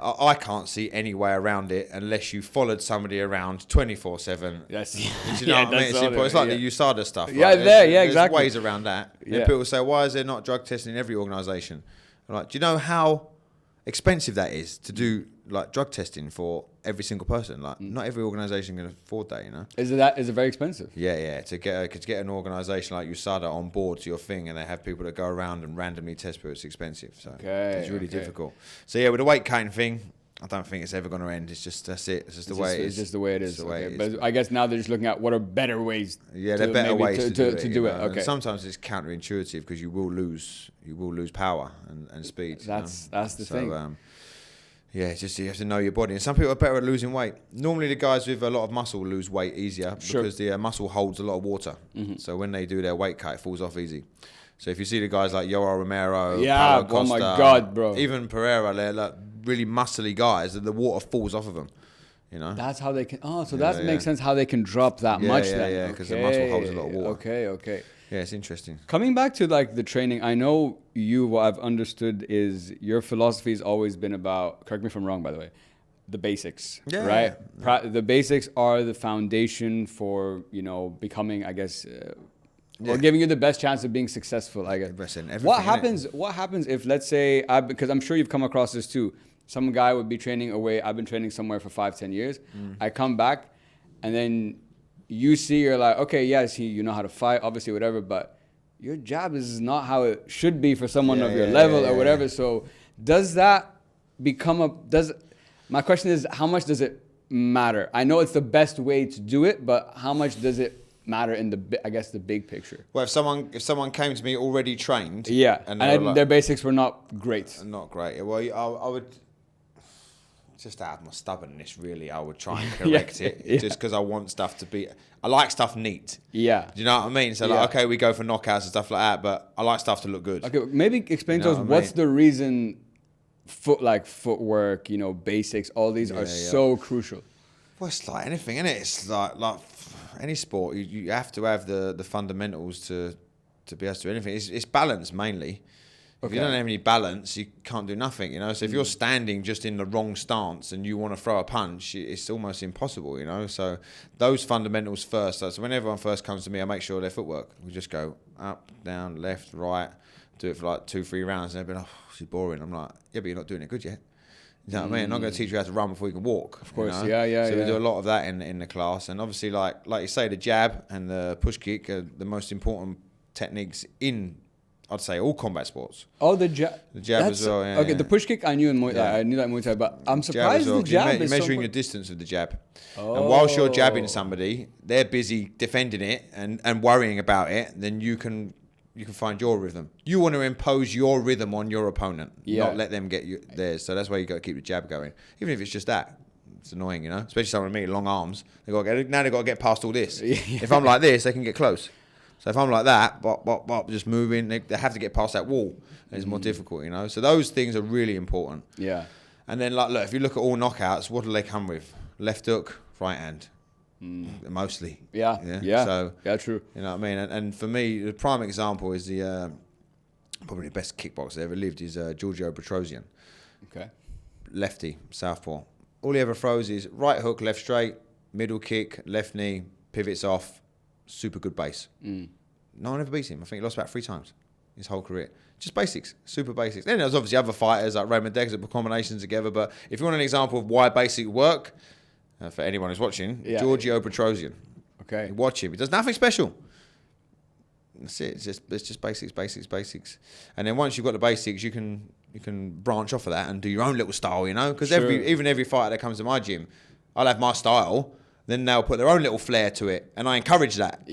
I can't see any way around it unless you followed somebody around 24/7. Yes, you know what I mean? It's like the USADA stuff. Yeah, there's exactly. ways around that. And people say, why is there not drug testing in every organisation? Like, do you know how expensive that is to do like drug testing for every single person? Like, not every organisation can afford that, you know. Is it very expensive? Yeah. To get an organisation like USADA on board to your thing, and they have people that go around and randomly test people, it's expensive. So it's really difficult. So yeah, with the weight cutting thing, I don't think it's ever going to end. It's just that's it. It's just the way it is. It's just the way it is. Okay. But I guess now they're just looking at what are better ways. Yeah, there are better ways to do it. Okay. And sometimes it's counterintuitive because you will lose power and speed. That's the thing. Yeah, just you have to know your body. And some people are better at losing weight. Normally, the guys with a lot of muscle lose weight easier because the muscle holds a lot of water. Mm-hmm. So when they do their weight cut, it falls off easy. So if you see the guys like Yoel Romero, Paulo Costa, oh my God, bro, even Pereira, they're like really muscly guys, and the water falls off of them. You know, that's how they can. Oh, so that makes sense how they can drop that much. Then. Yeah, because the muscle holds a lot of water. Okay. Yeah, it's interesting. Coming back to like the training, I know what I've understood is your philosophy has always been about, correct me if I'm wrong, by the way, the basics, right? Yeah. The basics are the foundation for, becoming, I guess, or giving you the best chance of being successful, I guess. What happens if, let's say, because I'm sure you've come across this too, some guy would be training away, I've been training somewhere for 5-10 years, I come back, and then you're like, okay, yes, you know how to fight, obviously, whatever, but your jab is not how it should be for someone of your level or whatever. So does that my question is, how much does it matter? I know it's the best way to do it, but how much does it matter in the big picture? Well, if someone came to me already trained, and their basics were not great. Not great. Well, I would. Just out of my stubbornness, really, I would try and correct it just because I want stuff to be. I like stuff neat. Yeah. Do you know what I mean? So okay, we go for knockouts and stuff like that, but I like stuff to look good. Okay, maybe explain to us what's the reason footwork, basics, all these are so crucial. Well, it's like anything, isn't it? It's like any sport. You have to have the fundamentals to be able to do anything. It's balance mainly. If you don't have any balance, you can't do nothing, So if you're standing just in the wrong stance and you want to throw a punch, it's almost impossible, So those fundamentals first. So when everyone first comes to me, I make sure their footwork. We just go up, down, left, right, do it for like 2-3 rounds, and they'll be like, oh, this is boring. I'm like, yeah, but you're not doing it good yet. You know what I mean? I'm not going to teach you how to run before you can walk. Of course, So we do a lot of that in the class. And obviously, like you say, the jab and the push kick are the most important techniques in, I'd say, all combat sports. Oh, the jab as well. Yeah, the push kick I knew in Muay Thai. I knew that in Muay Thai, but I'm surprised the jab is measuring your distance with the jab. Oh. And whilst you're jabbing somebody, they're busy defending it and worrying about it. Then you can find your rhythm. You want to impose your rhythm on your opponent, not let them get theirs. So that's why you got to keep the jab going, even if it's just that. It's annoying, Especially someone like me, long arms. Now they've got to get past all this. If I'm like this, they can get close. So if I'm like that, bop, just moving, they have to get past that wall. And it's more difficult, So those things are really important. Yeah. And then, look, if you look at all knockouts, what do they come with? Left hook, right hand. Mostly. Yeah. So, true. You know what I mean? And for me, the prime example is probably the best kickboxer that ever lived is Giorgio Petrosian. Okay. Lefty, southpaw. All he ever throws is right hook, left straight, middle kick, left knee, pivots off. Super good base. No one ever beats him. I think he lost about 3 times his whole career. Just basics, super basics. Then there's obviously other fighters like Raymond Dex that put combinations together. But if you want an example of why basic work, for anyone who's watching, Giorgio Petrosian. Okay, watch him. He does nothing special. That's it. It's just basics. And then once you've got the basics, you can branch off of that and do your own little style. Because even every fighter that comes to my gym, I'll have my style. Then they'll put their own little flair to it. And I encourage that,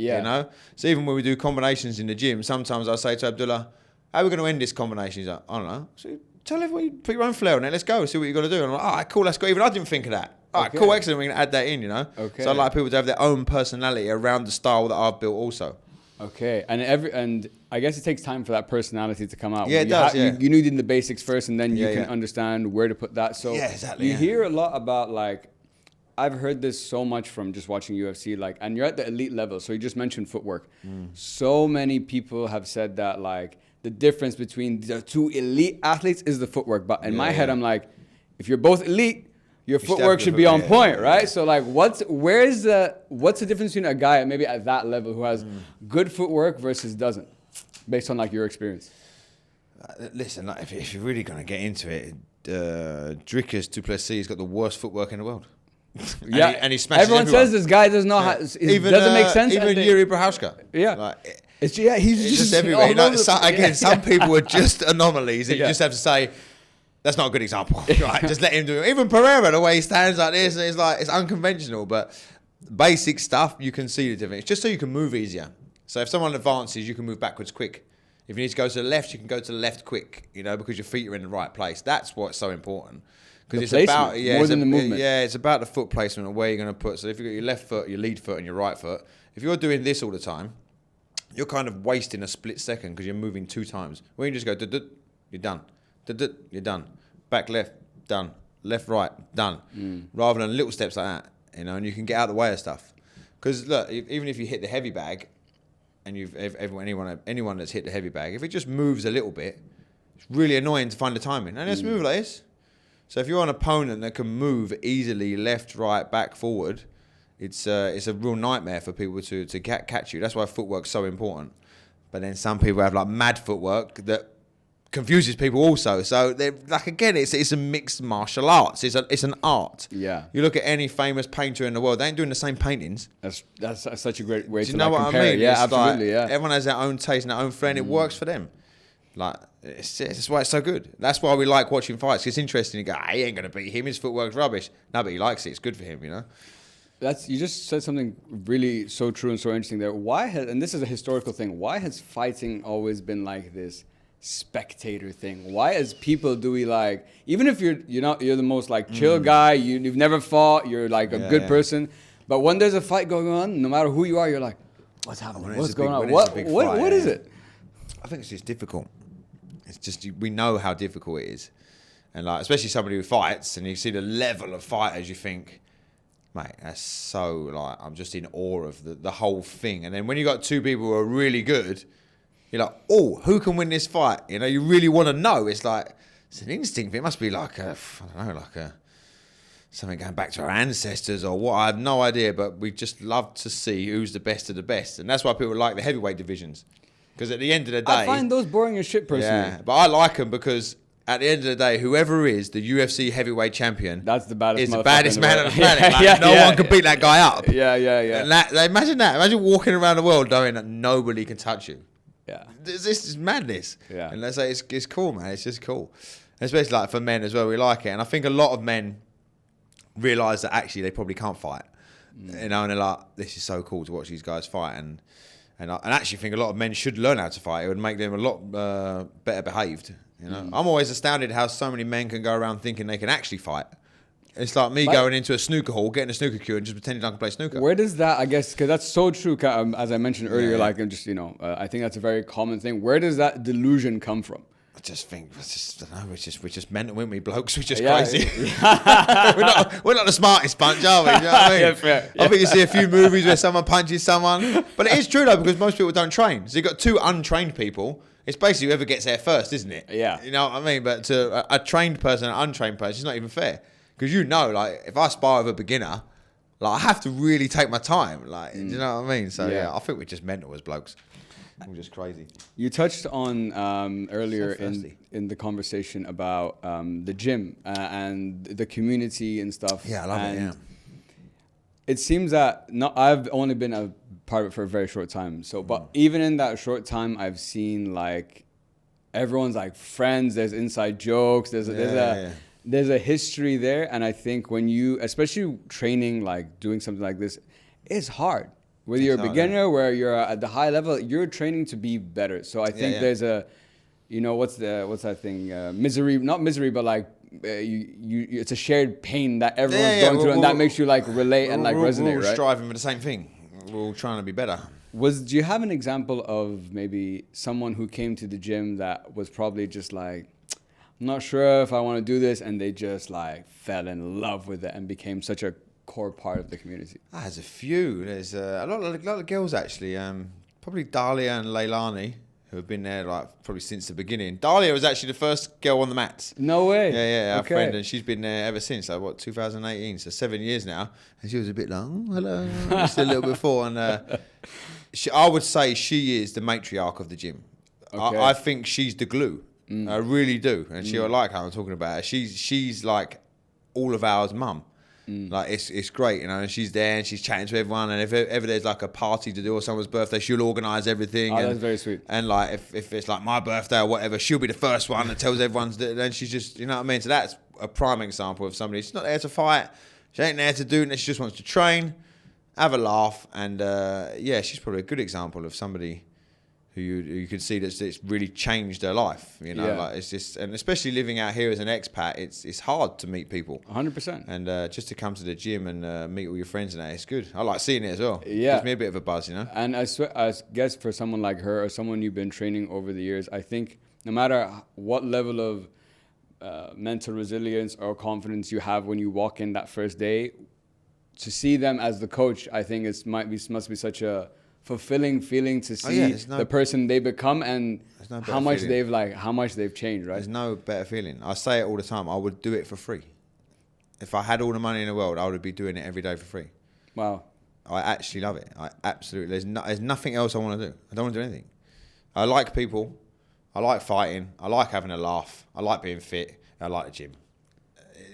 So even when we do combinations in the gym, sometimes I say to Abdullah, how are we going to end this combination? He's like, I don't know. So tell everyone, put your own flair on it. Let's go. See what you've got to do. And I'm like, all right, cool. That's good. Even I didn't think of that. All right, cool. Excellent. We're going to add that in, Okay. So I like people to have their own personality around the style that I've built also. Okay. And I guess it takes time for that personality to come out. Yeah, it does. You need the basics first, and then you can understand where to put that. So exactly. You hear a lot about I've heard this so much from just watching UFC, and you're at the elite level. So you just mentioned footwork. So many people have said that, the difference between the 2 elite athletes is the footwork. But in my head, I'm like, if you're both elite, your footwork should be on point, right? So what's the difference between a guy maybe at that level who has good footwork versus doesn't, based on your experience? Listen, if you're really gonna get into it, Dricus du Plessis has got the worst footwork in the world. and he smashes everyone everyone. Says this guy does not doesn't make sense. Even Yuri Prochazka. He's just everywhere. Some people are just anomalies. You just have to say, That's not a good example. Right? Just let him do it. Even Pereira, the way he stands like this, it's unconventional. But basic stuff, you can see the difference. It's just so you can move easier. So if someone advances, you can move backwards quick. If you need to go to the left, you can go to the left quick, because your feet are in the right place. That's what's so important. Because it's about more than the movement. It's about the foot placement and where you're going to put. So if you've got your left foot, your lead foot, and your right foot, if you're doing this all the time, you're kind of wasting a split second because you're moving 2 times. When you just go, you're done. You're done. Back left, done. Left right, done. Rather than little steps like that, and you can get out of the way of stuff. Because look, even if you hit the heavy bag, and anyone that's hit the heavy bag, if it just moves a little bit, it's really annoying to find the timing. And let's move like this. So if you're an opponent that can move easily left, right, back, forward, it's a real nightmare for people to catch you. That's why footwork's so important. But then some people have like mad footwork that confuses people also. So they're like, again, it's a mixed martial arts. It's an art. Yeah. You look at any famous painter in the world, they ain't doing the same paintings. That's such a great way to know what compare. I mean? Yeah, it's absolutely. Like, yeah. Everyone has their own taste and their own friend. It works for them. Like, that's why it's so good. That's why we like watching fights. It's interesting. You go, he ain't going to beat him. His footwork's rubbish. No, but he likes it. It's good for him, You just said something really so true and so interesting there. And this is a historical thing, why has fighting always been like this spectator thing? Why as people do we like, even if you're the most like chill guy, you've never fought, you're like a good person, but when there's a fight going on, no matter who you are, you're like, what's happening? What's going on? What is it? I think it's just difficult. It's just, we know how difficult it is. And like, especially somebody who fights and you see the level of fighters, you think, mate, that's so like, I'm just in awe of the whole thing. And then when you got 2 people who are really good, you're like, oh, who can win this fight? You really want to know. It's like, it's an instinct. It must be like something going back to our ancestors or what. I have no idea, but we just love to see who's the best of the best. And that's why people like the heavyweight divisions. Because at the end of the day, I find those boring as shit personally. Yeah, but I like them because at the end of the day, whoever is the UFC heavyweight champion, that's the baddest. Is the baddest man on the planet. No one can beat that guy up. Yeah. And imagine that. Imagine walking around the world knowing that nobody can touch you. Yeah. This is madness. Yeah. And let's say it's cool, man. It's just cool. Especially like for men as well, we like it. And I think a lot of men realise that actually they probably can't fight. And they're like, this is so cool to watch these guys fight. And I actually think a lot of men should learn how to fight. It would make them a lot better behaved. I'm always astounded how so many men can go around thinking they can actually fight. It's like me going into a snooker hall, getting a snooker cue, and just pretending I can play snooker. Where does that, I guess, because that's so true, as I mentioned earlier, like, I'm just, I think that's a very common thing. Where does that delusion come from? I just think, I don't know, we're just mental, aren't we, blokes? We're just crazy. we're not the smartest bunch, are we? You know what I mean? Yeah, fair. I think you see a few movies where someone punches someone. But it is true, though, because most people don't train. So you've got 2 untrained people. It's basically whoever gets there first, isn't it? Yeah. You know what I mean? But to a trained person and an untrained person, it's not even fair. Because like, if I spar with a beginner, like, I have to really take my time. Like, do you know what I mean? So, yeah, I think we're just mental as blokes. We're just crazy. You touched on earlier in the conversation about the gym and the community and stuff. Yeah, I love it, yeah. It seems that I've only been a part of it for a very short time. So, but even in that short time, I've seen, like, everyone's, like, friends. There's inside jokes. There's a history there. And I think when you, especially training, like, doing something like this, it's hard. Whether you're a beginner, where you're at the high level, you're training to be better. So I think there's a, what's that thing? Not misery, but like it's a shared pain that everyone's going through, and that makes you like relate and like resonate, we're right? Striving for the same thing. We're all trying to be better. Do you have an example of maybe someone who came to the gym that was probably just like, I'm not sure if I want to do this, and they just like fell in love with it and became such a core part of the community? There's a few. There's a lot of girls actually. Probably Dahlia and Leilani, who have been there like probably since the beginning. Dahlia was actually the first girl on the mats. No way. Yeah, our friend, and she's been there ever since. Like 2018, so 7 years now. And she was a bit like, oh, hello, just a little before. And I would say she is the matriarch of the gym. Okay. I think she's the glue. I really do, and she'll like how I'm talking about her. She's like all of ours mum. Like it's great, and she's there and she's chatting to everyone. And if ever there's like a party to do or someone's birthday, she'll organise everything. That's very sweet. And like if it's like my birthday or whatever, she'll be the first one that tells everyone. Then she's just, you know what I mean. So that's a prime example of somebody. She's not there to fight. She ain't there to do it. She just wants to train, have a laugh, and she's probably a good example of somebody who you could see that's really changed her life, like it's just, and especially living out here as an expat, it's hard to meet people. 100%. And just to come to the gym and meet all your friends and that, it's good. I like seeing it as well. Yeah. It gives me a bit of a buzz, And I guess for someone like her or someone you've been training over the years, I think no matter what level of mental resilience or confidence you have when you walk in that first day, to see them as the coach, I think must be such a fulfilling feeling to see the person they become and how much they've changed, right? There's no better feeling. I say it all the time. I would do it for free. If I had all the money in the world, I would be doing it every day for free. Wow. I actually love it. I absolutely. There's nothing else I want to do. I don't want to do anything. I like people. I like fighting. I like having a laugh. I like being fit. I like the gym.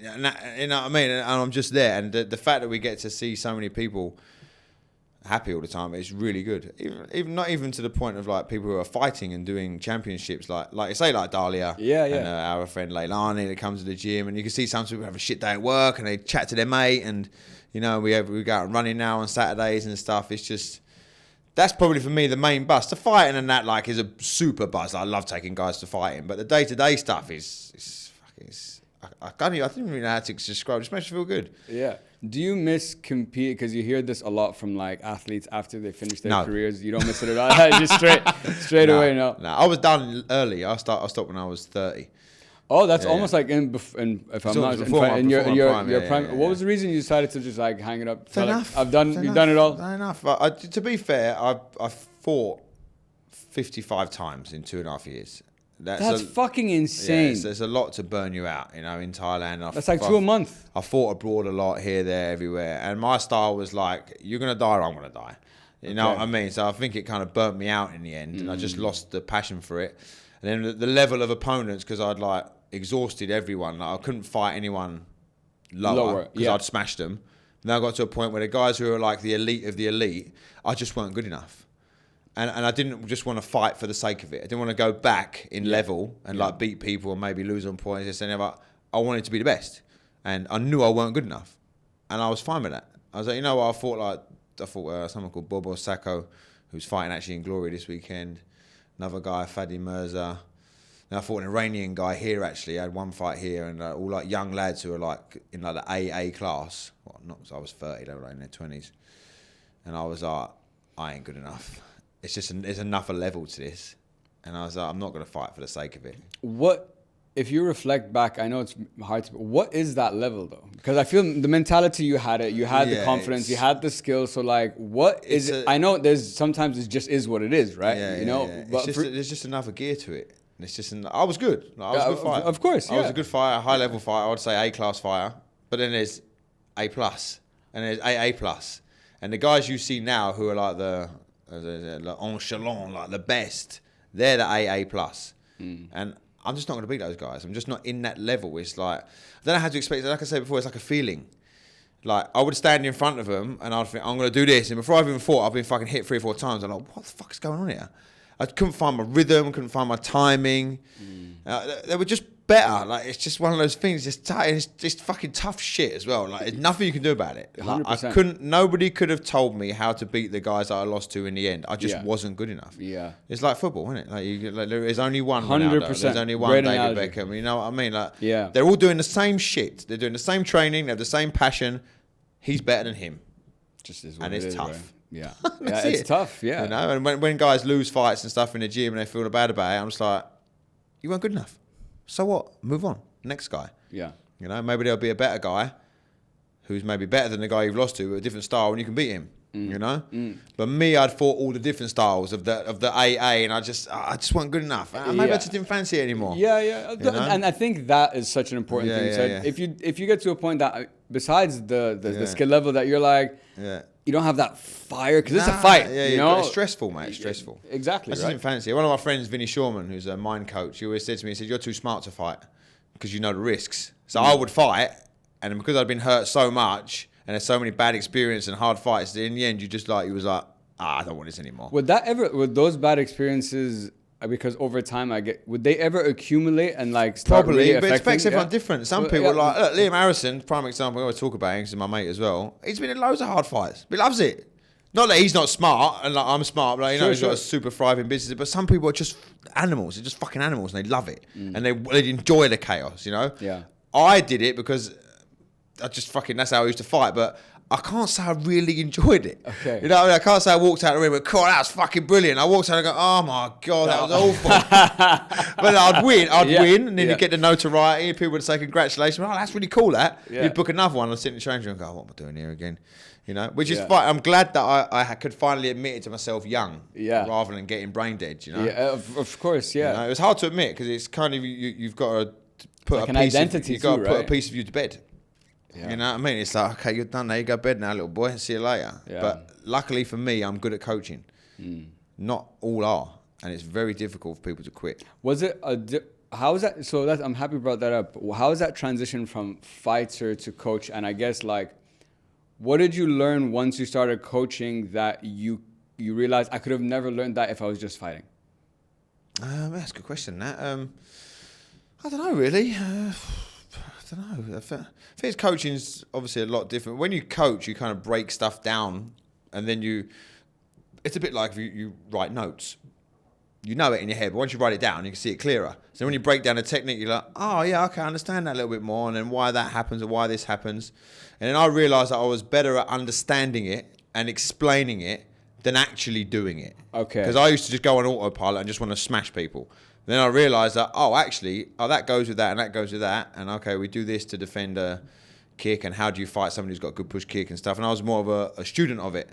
And you know what I mean? And I'm just there. And the fact that we get to see so many people happy all the time, it's really good. Even not even to the point of like people who are fighting and doing championships, like say like Dahlia, and our friend Leilani that comes to the gym, and you can see some people have a shit day at work and they chat to their mate, and we go out running now on Saturdays and stuff. It's just, that's probably for me the main buzz. The fighting and that like is a super buzz. I love taking guys to fighting, but the day-to-day stuff is I didn't really know how to describe it. It just makes you feel good. Yeah. Do you miss compete? Because you hear this a lot from like athletes after they finish their careers. You don't miss it at all. Just straight away. No. I was done early. I stopped when I was 30. Oh, that's almost like if I'm not in your prime. What was the reason you decided to just like hang it up? Enough. You've done it all. Fair enough. To be fair, I fought 55 times in 2.5 years. That's fucking insane. Yeah, there's a lot to burn you out, in Thailand. That's like 2 a month. I fought abroad a lot, here, there, everywhere. And my style was like, you're going to die or I'm going to die. You know what I mean? So I think it kind of burnt me out in the end. And I just lost the passion for it. And then the level of opponents, because I'd like exhausted everyone. Like I couldn't fight anyone lower because I'd smashed them. And then I got to a point where the guys who were like the elite of the elite, I just weren't good enough. And I didn't just want to fight for the sake of it. I didn't want to go back in level and like beat people and maybe lose on points. I wanted to be the best. And I knew I weren't good enough. And I was fine with that. I was like, I fought someone called Bobo Sacco, who's fighting actually in Glory this weekend. Another guy, Fadi Mirza. Then I fought an Iranian guy here actually. I had one fight here, and all like young lads who are like in like the AA class. Well, I was 30, they were like in their 20s. And I was like, I ain't good enough. It's just there's enough a level to this, and I was like, I'm not going to fight for the sake of it. What, if you reflect back? I know it's hard to. What is that level though? Because I feel the mentality you had the confidence, you had the skill. So like, what is it? I know there's sometimes it just is what it is, right? But there's just another gear to it. It's just I was good. Like, I was a good fighter. Of course, I was a good fighter, high level fighter. I would say A class fighter. But then there's A plus, and there's AA plus, and the guys you see now who are like the echelon, like the best, they're the AA plus. And I'm just not going to beat those guys. I'm just not in that level. It's like, I don't know how to explain it. Like I said before, it's like a feeling. Like I would stand in front of them and I'd think, I'm going to do this. And before I've even fought, I've been fucking hit 3 or 4 times. I'm like, what the fuck is going on here? I couldn't find my rhythm, couldn't find my timing. They were just better. Like it's just one of those things. It's tight. It's just fucking tough shit as well. Like there's nothing you can do about it. Like, nobody could have told me how to beat the guys that I lost to in the end. I just wasn't good enough. Yeah, it's like football, isn't it? Like there's only one 100%. There's only one David Beckham. You know what I mean? Like they're all doing the same shit. They're doing the same training. They have the same passion. He's better than him. Just is what and it's tough. Right? Yeah, it's tough. Yeah, and when guys lose fights and stuff in the gym and they feel bad about it, I'm just like, you weren't good enough. So what? Move on. Next guy. Yeah. Maybe there'll be a better guy who's maybe better than the guy you've lost to with a different style and you can beat him. But me, I'd fought all the different styles of the AA and I just wasn't good enough. Maybe I just didn't fancy it anymore. Yeah. And I think that is such an important thing. So if you get to a point that besides the skill level that you're like, you don't have that fire because it's a fight. It's stressful, mate. It's stressful. Exactly. I just didn't fancy it. One of my friends, Vinny Shawman, who's a mind coach, he always said to me, he said, you're too smart to fight because you know the risks. So I would fight And because I'd been hurt so much and there's so many bad experiences and hard fights, in the end, you was like, I don't want this anymore. Would those bad experiences, because over time would they ever accumulate and like start Probably, really but it affects everyone yeah? different. Some people look, Liam Harrison, prime example, I always talk about him, he's my mate as well. He's been in loads of hard fights, but he loves it. Not that he's not smart, and like I'm smart, but like, he's got a super thriving business. But some people are just animals. They're just fucking animals, and they love it, and they enjoy the chaos. Yeah. I did it because that's how I used to fight, but I can't say I really enjoyed it. Okay. You know what I mean? I can't say I walked out of the ring and cool, that was fucking brilliant. I walked out and go, oh my God, that was awful. But I'd win, and then you get the notoriety, people would say congratulations, oh, that's really cool, that. Yeah. You'd book another one and sit in the change room and go, what am I doing here again? Which is fine. I'm glad that I could finally admit it to myself young, rather than getting brain dead, Yeah, of course, yeah. It was hard to admit because it's kind of, you've got to put like a piece of you to bed. Yeah. You know what I mean? It's like, okay, you're done now. You go to bed now, little boy. See you later. Yeah. But luckily for me, I'm good at coaching. Not all are. And it's very difficult for people to quit. Was it how is that? So I'm happy you brought that up. How is that transition from fighter to coach? And I guess like, what did you learn once you started coaching that you realized I could have never learned that if I was just fighting? That's a good question. That I don't know really. I don't know. I think coaching's obviously a lot different. When you coach, you kind of break stuff down, and then it's a bit like if you write notes. You know it in your head, but once you write it down, you can see it clearer. So when you break down a technique, you're like, oh yeah, okay, I understand that a little bit more, and then why that happens and why this happens. And then I realised that I was better at understanding it and explaining it than actually doing it. Okay. Because I used to just go on autopilot and just want to smash people. Then I realised that, that goes with that and that goes with that. And okay, we do this to defend a kick, and how do you fight somebody who's got a good push kick and stuff. And I was more of a student of it.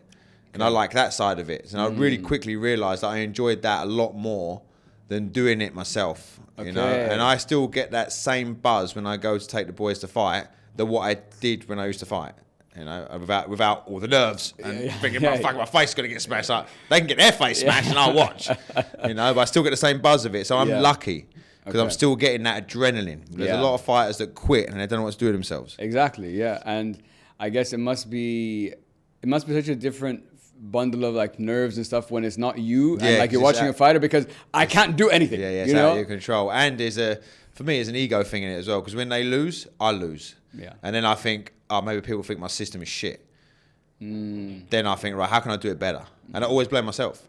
And I like that side of it. And I really quickly realised that I enjoyed that a lot more than doing it myself. You know? And I still get that same buzz when I go to take the boys to fight than what I did when I used to fight. Without all the nerves and thinking, fuck, my face is going to get smashed. Like, they can get their face smashed and I'll watch. But I still get the same buzz of it. So I'm lucky because I'm still getting that adrenaline. There's a lot of fighters that quit and they don't know what to do with themselves. Exactly, yeah. And I guess it must be such a different bundle of like nerves and stuff when it's not you and like you're watching a fighter, because I can't do anything. It's out of your control. And for me, it's an ego thing in it as well, because when they lose, I lose. Yeah. And then I think, maybe people think my system is shit. Then I think, right, how can I do it better? And I always blame myself.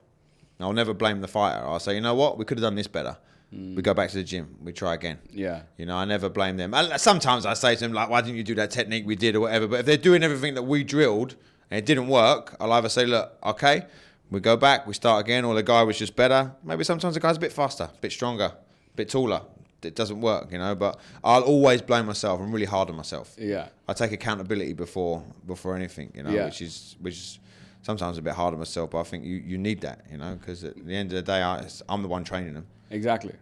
I'll never blame the fighter. I'll say, you know what, we could have done this better. We go back to the gym. We try again. Yeah. I never blame them. Sometimes I say to them, like, why didn't you do that technique we did or whatever? But if they're doing everything that we drilled and it didn't work, I'll either say, look, okay, we go back, we start again, or the guy was just better. Maybe sometimes the guy's a bit faster, a bit stronger, a bit taller. It doesn't work, but I'll always blame myself. I'm really hard on myself. Yeah. I take accountability before anything, which is sometimes a bit hard on myself, but I think you need that, because at the end of the day, I'm the one training them. Exactly.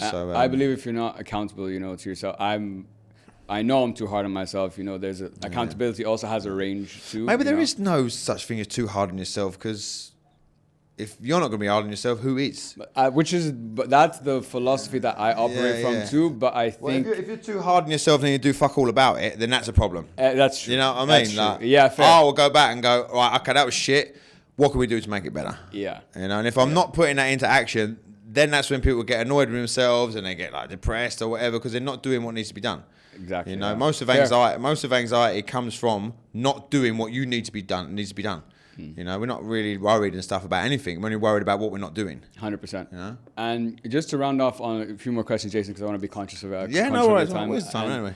So I believe if you're not accountable, to yourself, I know I'm too hard on myself. There's accountability also has a range too. Maybe there is no such thing as too hard on yourself, because if you're not going to be hard on yourself, who is? But that's the philosophy that I operate from too. But I think if you're too hard on yourself and you do fuck all about it, then that's a problem. That's true. You know what I mean? That's true. Fair. We'll go back and go, right, okay, that was shit. What can we do to make it better? Yeah. And if I'm not putting that into action, then that's when people get annoyed with themselves and they get like depressed or whatever, because they're not doing what needs to be done. Exactly. Most of anxiety comes from not doing what needs to be done. We're not really worried and stuff about anything. We're only worried about what we're not doing. 100%. And just to round off on a few more questions, Jason, because I want to be conscious of our no worries. Where's the time anyway?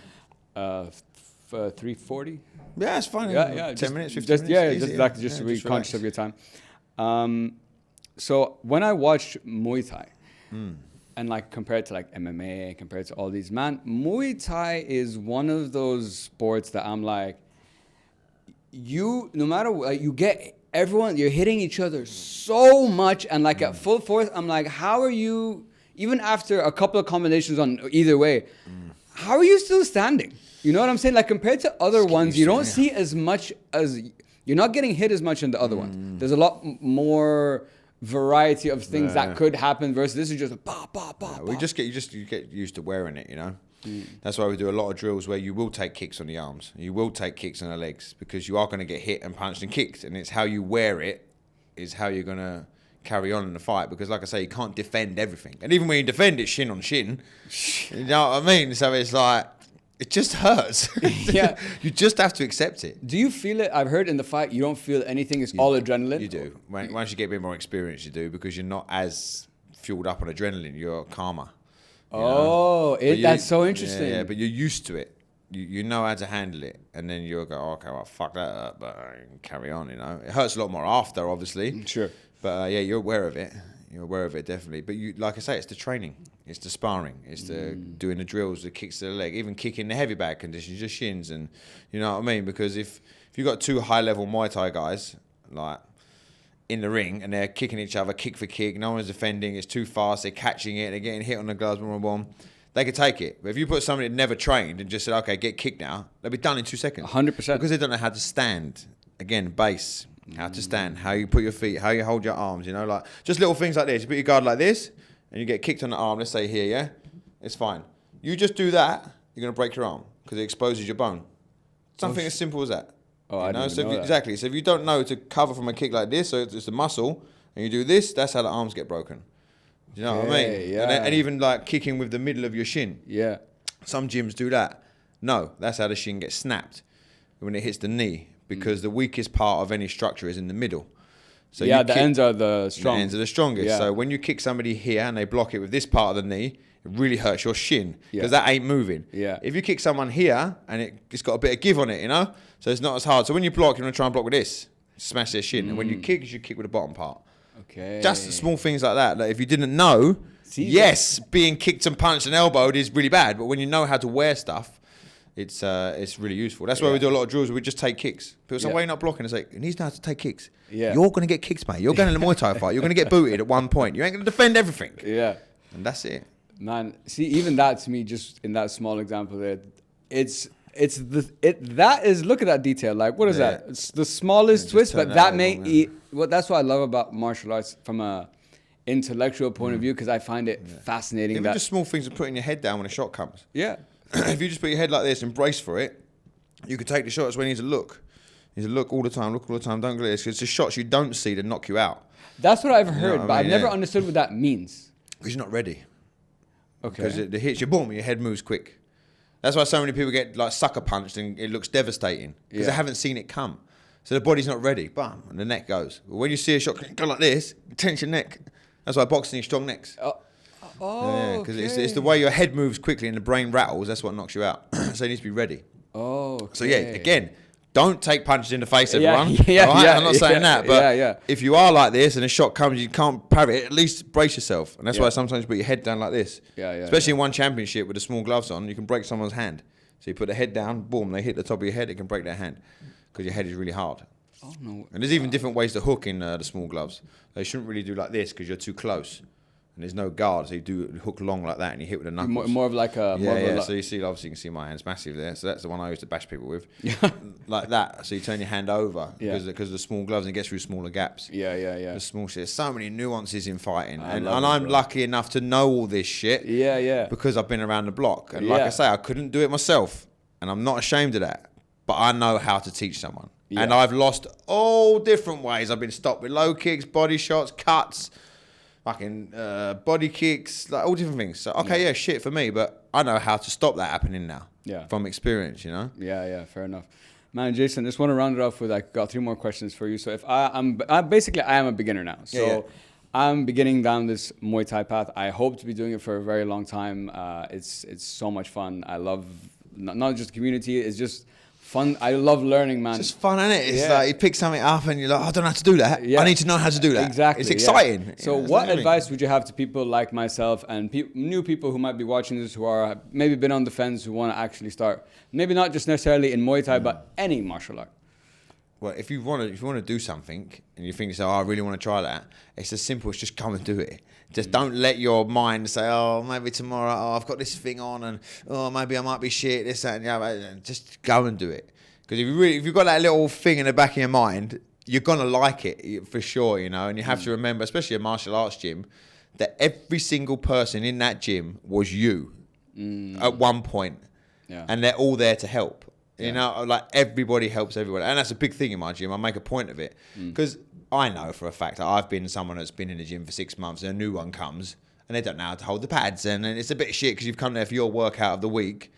3:40. Yeah, it's fine. 10 minutes, 15 minutes. Just to be conscious of your time. So when I watched Muay Thai, and like compared to like MMA, compared to all these, Muay Thai is one of those sports that I'm like, no matter what, you get everyone, you're hitting each other so much, and like at full force, I'm like, how are you, even after a couple of combinations on either way, how are you still standing? You know what I'm saying? Like compared to other ones, you don't see as much as, you're not getting hit as much in the other ones. There's a lot more variety of things that could happen versus this is just bah, bah, bah, bah. You get used to wearing it, That's why we do a lot of drills where you will take kicks on the arms, you will take kicks on the legs, because you are going to get hit and punched and kicked, and it's how you wear it is how you're going to carry on in the fight. Because like I say, you can't defend everything, and even when you defend it, shin on shin, you know what I mean? So it's like, it just hurts. Yeah. You just have to accept it. Do you feel it? I've heard in the fight you don't feel anything, it's all adrenaline. You do. Once you get a bit more experience, you do, because you're not as fueled up on adrenaline, you're calmer. That's so interesting. Yeah, but you're used to it. You know how to handle it, and then you'll go, okay, well, fuck that up, but carry on, you know. It hurts a lot more after, obviously. Sure. But yeah, you're aware of it. You're aware of it, definitely. But you, like I say, it's the training. It's the sparring. It's the doing the drills, the kicks to the leg, even kicking the heavy bag conditions, your shins, and you know what I mean? Because if you've got two high-level Muay Thai guys, like, in the ring, and they're kicking each other, kick for kick, no one's defending, it's too fast, they're catching it, they're getting hit on the gloves, boom, boom, boom, they could take it. But if you put somebody that never trained and just said, okay, get kicked now, they'll be done in 2 seconds. 100%. Because they don't know how to stand. Again, base, how to stand, how you put your feet, how you hold your arms, you know, like, just little things like this. You put your guard like this, and you get kicked on the arm, let's say here, yeah? It's fine. You just do that, you're going to break your arm, because it exposes your bone. Something as simple as that. I didn't know that. Exactly. So if you don't know to cover from a kick like this, so it's a muscle, and you do this, that's how the arms get broken. Do you know what I mean? Yeah. And even like kicking with the middle of your shin. Yeah. Some gyms do that. No, that's how the shin gets snapped when it hits the knee, because the weakest part of any structure is in the middle. So the ends are the strong. The ends are the strongest. Yeah. So when you kick somebody here and they block it with this part of the knee, it really hurts your shin, because that ain't moving. Yeah. If you kick someone here and it's got a bit of give on it, you know, so it's not as hard. So when you block, you're gonna try and block with this, smash their shin, and when you kick, you should kick with the bottom part. Okay. Just small things like that. Like if you didn't know, being kicked and punched and elbowed is really bad, but when you know how to wear stuff, it's really useful. That's why we do a lot of drills where we just take kicks. People say, why are you not blocking? It's like, he needs to know how to take kicks. Yeah. You're going to get kicks, mate. You're going to the Muay Thai fight. You're going to get booted at one point. You ain't going to defend everything. Yeah. And that's it. Man, see, even that to me, just in that small example there, that is, look at that detail. Like, what is that? It's the smallest twist, but that that's what I love about martial arts from a intellectual point of view, because I find it fascinating. Even just small things of putting your head down when a shot comes. Yeah. If you just put your head like this and brace for it, you could take the shots when you need to look. You need to look all the time, don't glare. It's the shots you don't see that knock you out. That's what I've heard, but I've never understood what that means. Because you're not ready. Okay. Because it hits you, boom, and your head moves quick. That's why so many people get like sucker punched and it looks devastating, because they haven't seen it come. So the body's not ready, bam, and the neck goes. But when you see a shot go like this, tense your neck. That's why boxing is strong necks. Because it's the way your head moves quickly and the brain rattles. That's what knocks you out. So you need to be ready. So again, don't take punches in the face, everyone. I'm not saying that, but if you are like this and a shot comes, you can't parry it, at least brace yourself. And that's why sometimes you put your head down like this. Especially in one championship with the small gloves on, you can break someone's hand. So you put the head down, boom, they hit the top of your head, it can break their hand, because your head is really hard. Oh, no. And there's even different ways to hook in the small gloves. They shouldn't really do like this, because you're too close. And there's no guard, so you do hook long like that, and you hit with the knuckles. More of like a... So you see, obviously you can see my hand's massive there. So that's the one I used to bash people with. Like that. So you turn your hand over, because of the small gloves, and it gets through smaller gaps. The small shit. There's so many nuances in fighting. And I'm lucky enough to know all this shit. Because I've been around the block. And like I say, I couldn't do it myself. And I'm not ashamed of that. But I know how to teach someone. And I've lost all different ways. I've been stopped with low kicks, body shots, cuts, fucking body kicks, like all different things. So shit for me, but I know how to stop that happening now. From experience, you know. Fair enough. Man, Jason, just want to round it off with, I got 3 more questions for you. So if I am a beginner now. So I'm beginning down this Muay Thai path. I hope to be doing it for a very long time. It's so much fun. I love not just the community. It's just fun. I love learning, man. It's just fun, isn't it? It's like you pick something up and you're like, I don't know how to do that. I need to know how to do that. Exactly. It's exciting. So what advice would you have to people like myself and new people who might be watching this, who are maybe been on the fence, who want to actually start, maybe not just necessarily in Muay Thai, but any martial art? Well, if you want to do something and you think, I really want to try that, it's as simple as just come and do it. Just don't let your mind say, maybe tomorrow, I've got this thing on, and maybe I might be shit, this, that, and the other. Just go and do it. Because if you've got that little thing in the back of your mind, you're gonna like it for sure, you know. And you have to remember, especially a martial arts gym, that every single person in that gym was you. at one point. Yeah. And they're all there to help. You know, like everybody helps everyone. And that's a big thing in my gym. I make a point of it. Because I know for a fact that I've been someone that's been in the gym for 6 months and a new one comes and they don't know how to hold the pads. And it's a bit of shit because you've come there for your workout of the week.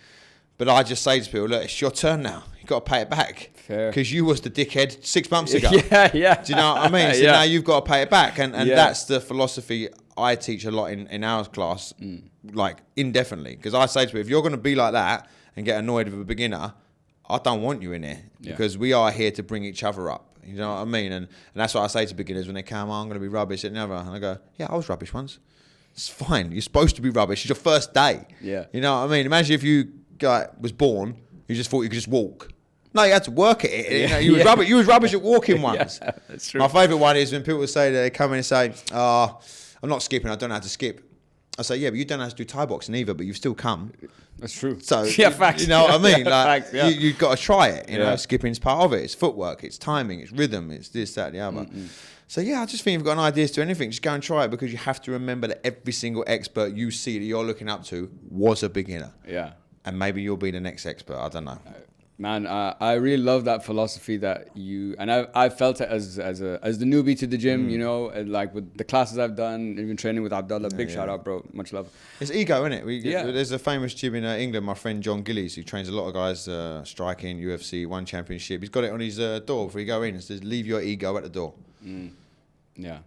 But I just say to people, look, it's your turn now. You've got to pay it back. Fair. Because you was the dickhead 6 months ago. Yeah. Do you know what I mean? So now you've got to pay it back. And that's the philosophy I teach a lot in our class, like indefinitely. Because I say to people, if you're going to be like that and get annoyed with a beginner, I don't want you in here because we are here to bring each other up. You know what I mean? And that's what I say to beginners when they come, I'm going to be rubbish at never. And I go, yeah, I was rubbish once. It's fine. You're supposed to be rubbish. It's your first day. Yeah. You know what I mean? Imagine if you was born, you just thought you could just walk. No, you had to work at it. You know, you was rubbish. You was rubbish at walking once. Yeah, that's true. My favourite one is when people say that they come in and say, I'm not skipping. I don't know how to skip. I say, yeah, but you don't know how to do Thai boxing either, but you've still come. That's true. So, facts. You know what I mean? Like, Facts, yeah. you've got to try it. You know, skipping's part of it. It's footwork, it's timing, it's rhythm, it's this, that, the other. So, yeah, I just think if you've got an idea to anything, just go and try it because you have to remember that every single expert you see that you're looking up to was a beginner. Yeah. And maybe you'll be the next expert. I don't know. Man, I really love that philosophy that you, and I felt it as the newbie to the gym, you know, and like with the classes I've done, even training with Abdullah, big shout out, bro, much love. It's ego, isn't it? There's a famous gym in England, my friend John Gillies, who trains a lot of guys, striking, UFC, one championship. He's got it on his door before you go in. It says, leave your ego at the door. Yeah.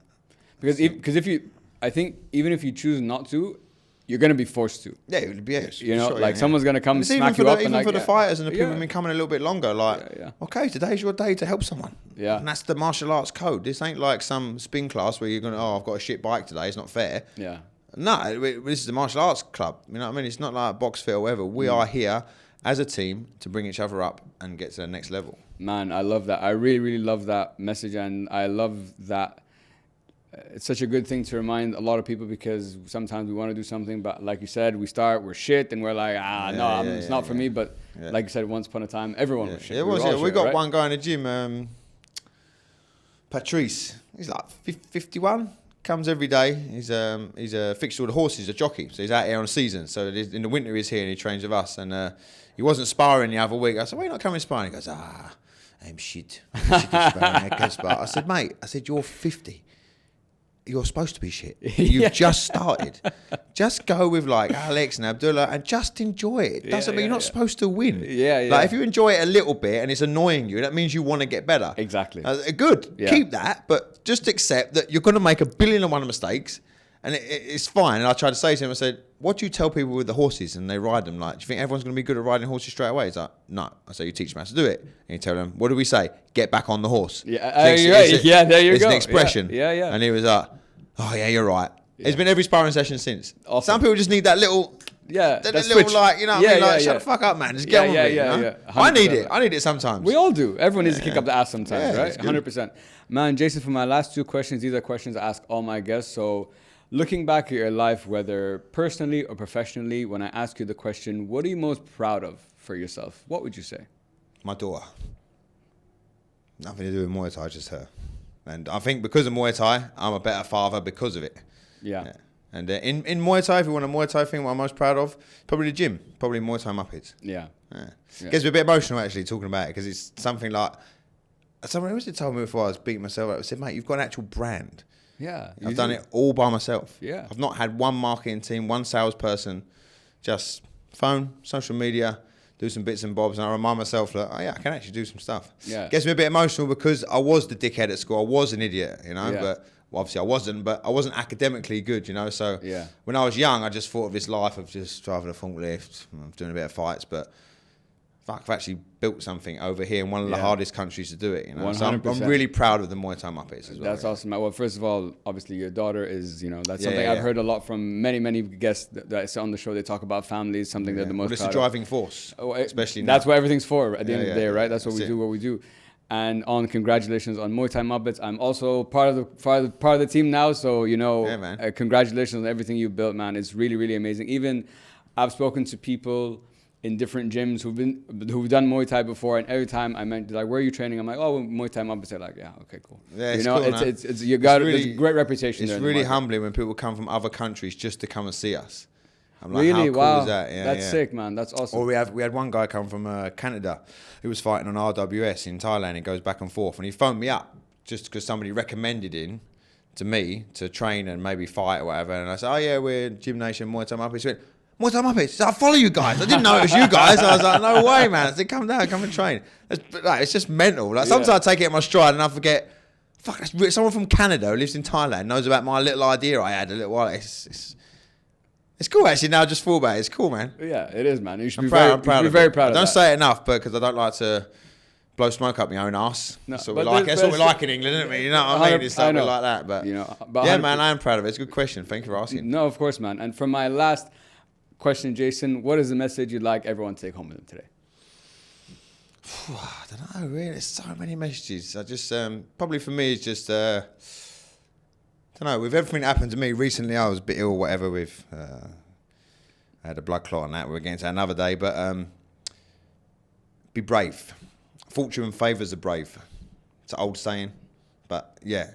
Because if you, I think even if you choose not to, you're going to be forced to. Yeah, it would be. You know, like someone's going to come and smack you up. Even for the fighters and the people who've been coming a little bit longer, like, okay, today's your day to help someone. Yeah. And that's the martial arts code. This ain't like some spin class where you're going to, I've got a shit bike today. It's not fair. Yeah. No, this is the martial arts club. You know what I mean? It's not like box fit or whatever. We are here as a team to bring each other up and get to the next level. Man, I love that. I really, really love that message. And I love that. It's such a good thing to remind a lot of people because sometimes we want to do something, but like you said, we're shit and we're like, it's not for me. But like you said, once upon a time, everyone was shit. It was. We got one guy in the gym, Patrice. He's like 51. Comes every day. He's a fixture with the horses, a jockey. So he's out here on season. So in the winter he's here and he trains with us. And he wasn't sparring the other week. I said, why are you not coming sparring? He goes, I'm shit. I'm sick of sparring. I can't spar. I said, mate, you're 50. You're supposed to be shit. You've just started. Just go with like Alex and Abdullah and just enjoy it. Doesn't mean you're not supposed to win. Like if you enjoy it a little bit and it's annoying you, that means you want to get better. Exactly. Good. Keep that, but just accept that you're going to make a billion and one mistakes and it's fine. And I tried to say to him, I said, what do you tell people with the horses and they ride them? Like, do you think everyone's going to be good at riding horses straight away? He's like, no. I say, you teach them how to do it. And you tell them, what do we say? Get back on the horse. Yeah, there you go. It's an expression. Yeah. And he was like, oh yeah, you're right. Yeah. It's been every sparring session since. Awesome. Some people just need that little, switch. Like, you know what I mean? Like, shut the fuck up, man. Just get on with it. You know? I need it. I need it sometimes. We all do. Everyone needs to kick up the ass sometimes, right? 100%. Man, Jason, for my last 2 questions, these are questions I ask all my guests. So looking back at your life, whether personally or professionally, when I ask you the question, what are you most proud of for yourself? What would you say? My daughter. Nothing to do with Muay Thai, just her. And I think because of Muay Thai, I'm a better father because of it. Yeah. And in Muay Thai, if you want a Muay Thai thing, what I'm most proud of, probably the gym, probably MuayThai Muppets. Yeah. Gets me a bit emotional actually talking about it because it's something like, someone else had told me before I was beating myself up, I said, mate, you've got an actual brand. Yeah. I've done it all by myself. Yeah. I've not had one marketing team, one salesperson, just phone, social media, do some bits and bobs, and I remind myself that, I can actually do some stuff. Yeah. Gets me a bit emotional because I was the dickhead at school. I was an idiot, you know, but obviously I wasn't academically good, you know. So when I was young, I just thought of this life of just driving a forklift, doing a bit of fights, but I've actually built something over here in one of the hardest countries to do it, you know. 100%. So I'm really proud of the Muay Thai Muppets as well. That's awesome. Well, first of all, obviously your daughter is, you know, that's something I've heard a lot from many guests that I sit on the show. They talk about families, something they're the most proud of. It's a driving force, especially now. That's what everything's for at the end of the day, right? That's what we do. And congratulations on Muay Thai Muppets. I'm also part of the team now, so you know, congratulations on everything you built, man. It's really, really amazing. Even I've spoken to people in different gyms who've done Muay Thai before, and every time I meant like, where are you training? I'm like, oh, Muay Thai Muppets. They're like, yeah, okay, cool. Yeah, you know, cool, it's you got really, there's a great reputation. It's there really humbling when people come from other countries just to come and see us. I'm like, really? how cool is that? That's sick, man. That's awesome. Or we had one guy come from Canada who was fighting on RWS in Thailand. He goes back and forth, and he phoned me up just because somebody recommended him to me to train and maybe fight or whatever. And I said, oh yeah, we're Gym Nation, Muay Thai Muppets. He went, Muay Thai Muppets? He said, I follow you guys. I didn't know it was you guys. I was like, no way, man. I said, come down, come and train. It's just mental. Like sometimes I take it in my stride and I forget, fuck, that's someone from Canada who lives in Thailand knows about my little idea I had a little while. It's cool actually. Now I just thought about it. It's cool, man. Yeah, it is, man. You should I'm be proud proud of it. of that. Don't say it enough, because I don't like to blow smoke up my own ass. No, that's what we like. That's what we like in England, isn't it? You know what I mean? It's something like that. But, yeah, man, I am proud of it. It's a good question. Thank you for asking. No, of course, man. And for my last question, Jason, what is the message you'd like everyone to take home with them today? I don't know, really. There's so many messages. I just, probably for me, it's just, I don't know, with everything that happened to me recently, I was a bit ill or whatever with, I had a blood clot on that. We're getting to another day, but be brave. Fortune favours the brave. It's an old saying, but yeah,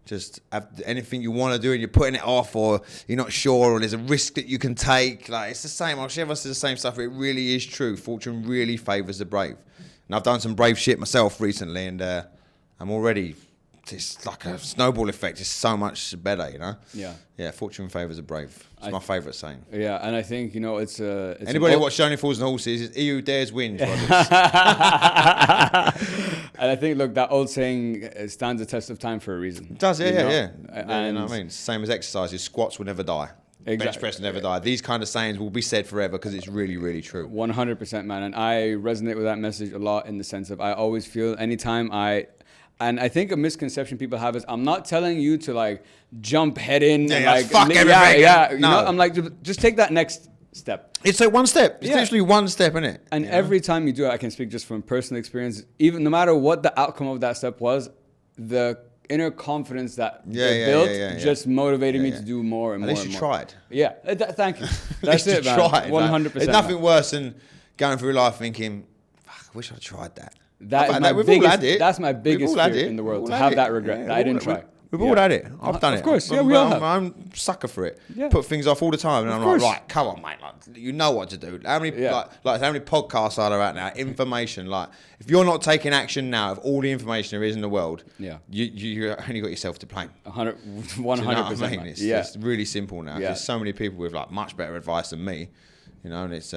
just have anything you want to do and you're putting it off, or you're not sure, or there's a risk that you can take. Like, it's the same. I'll share with us the same stuff. It really is true. Fortune really favours the brave. And I've done some brave shit myself recently, and I'm already, it's like a snowball effect. It's so much better, you know? Yeah. Yeah, fortune favours the brave. It's my favourite saying. Yeah, and I think, it's anybody who watched Only Fools and Horses, he who dares wins, brothers. And I think, look, that old saying stands the test of time for a reason. It does, yeah. And you know what I mean? It's the same as exercises. Squats will never die. Exactly. Bench press will never die. These kind of sayings will be said forever because it's really, really true. 100%, man. And I resonate with that message a lot, in the sense of I always feel anytime and I think a misconception people have is, I'm not telling you to like jump head in and like fuck everything. Yeah. You know, I'm like, just take that next step. It's like one step. It's literally one step, isn't it? And every time you do it, I can speak just from personal experience. Even no matter what the outcome of that step was, the inner confidence that they built just motivated me to do more and more. At least you tried. Yeah. Thank you. That's it, man. Tried, 100%. There's nothing worse than going through life thinking, fuck, I wish I tried that. That's my biggest fear in the world, to have that regret that I didn't try. We've all had it. I've done it. Of course, we all have. I'm a sucker for it. Yeah. Put things off all the time, and I'm like, right, come on, mate. Like, you know what to do. How many how many podcasts are there out now? Information. Like, if you're not taking action now of all the information there is in the world, you only got yourself to blame. 100%. It's really simple now. There's so many people with like much better advice than me, and it's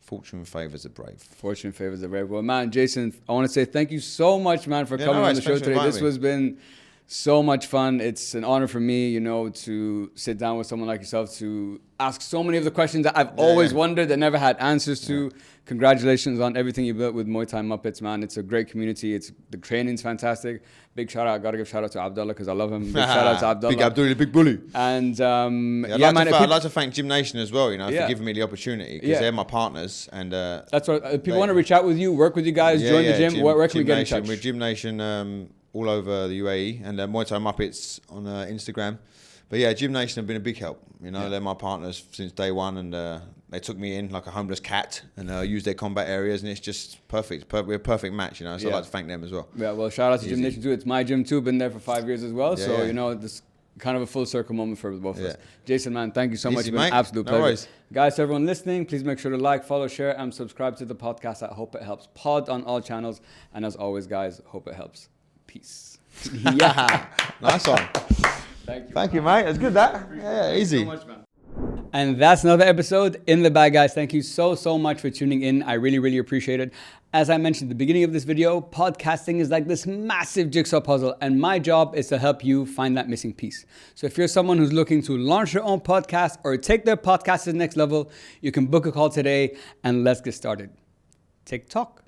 fortune favours the brave. Fortune favours the brave. Well, man, Jason, I want to say thank you so much, man, for coming on the show today. This has been so much fun. It's an honor for me, to sit down with someone like yourself to ask so many of the questions that I've always wondered that never had answers to. Congratulations on everything you built with Muay Thai Muppets, man. It's a great community. The training's fantastic. Big shout out. I got to give shout out to Abdullah because I love him. Big shout out to Abdullah. Big Abdullah, big bully. And I'd like to thank Gym Nation as well, for giving me the opportunity, because they're my partners. And that's what people want to reach out with you, work with you guys, join the gym. Where can we get in touch? We're Gym Nation all over the UAE, and Muay Thai Muppets on Instagram. But yeah, Gym Nation have been a big help. They're my partners since day one, and they took me in like a homeless cat and used their combat areas, and it's just perfect. We're a perfect match, So I'd like to thank them as well. Yeah, well, shout out to Gym Nation too. It's my gym too. Been there for 5 years as well. This kind of a full circle moment for both of us. Jason, man, thank you so much. It's been an absolute pleasure. Worries. Guys, to everyone listening, please make sure to like, follow, share, and subscribe to the podcast at Hope It Helps Pod on all channels. And as always, guys, hope it helps. Peace. Nice one. Thank you, mate. It's good, that. Yeah, easy. Thank you so much, man. And that's another episode in the bag, guys. Thank you so much for tuning in. I really, really appreciate it. As I mentioned at the beginning of this video, podcasting is like this massive jigsaw puzzle, and my job is to help you find that missing piece. So if you're someone who's looking to launch your own podcast or take their podcast to the next level, you can book a call today and let's get started. TikTok.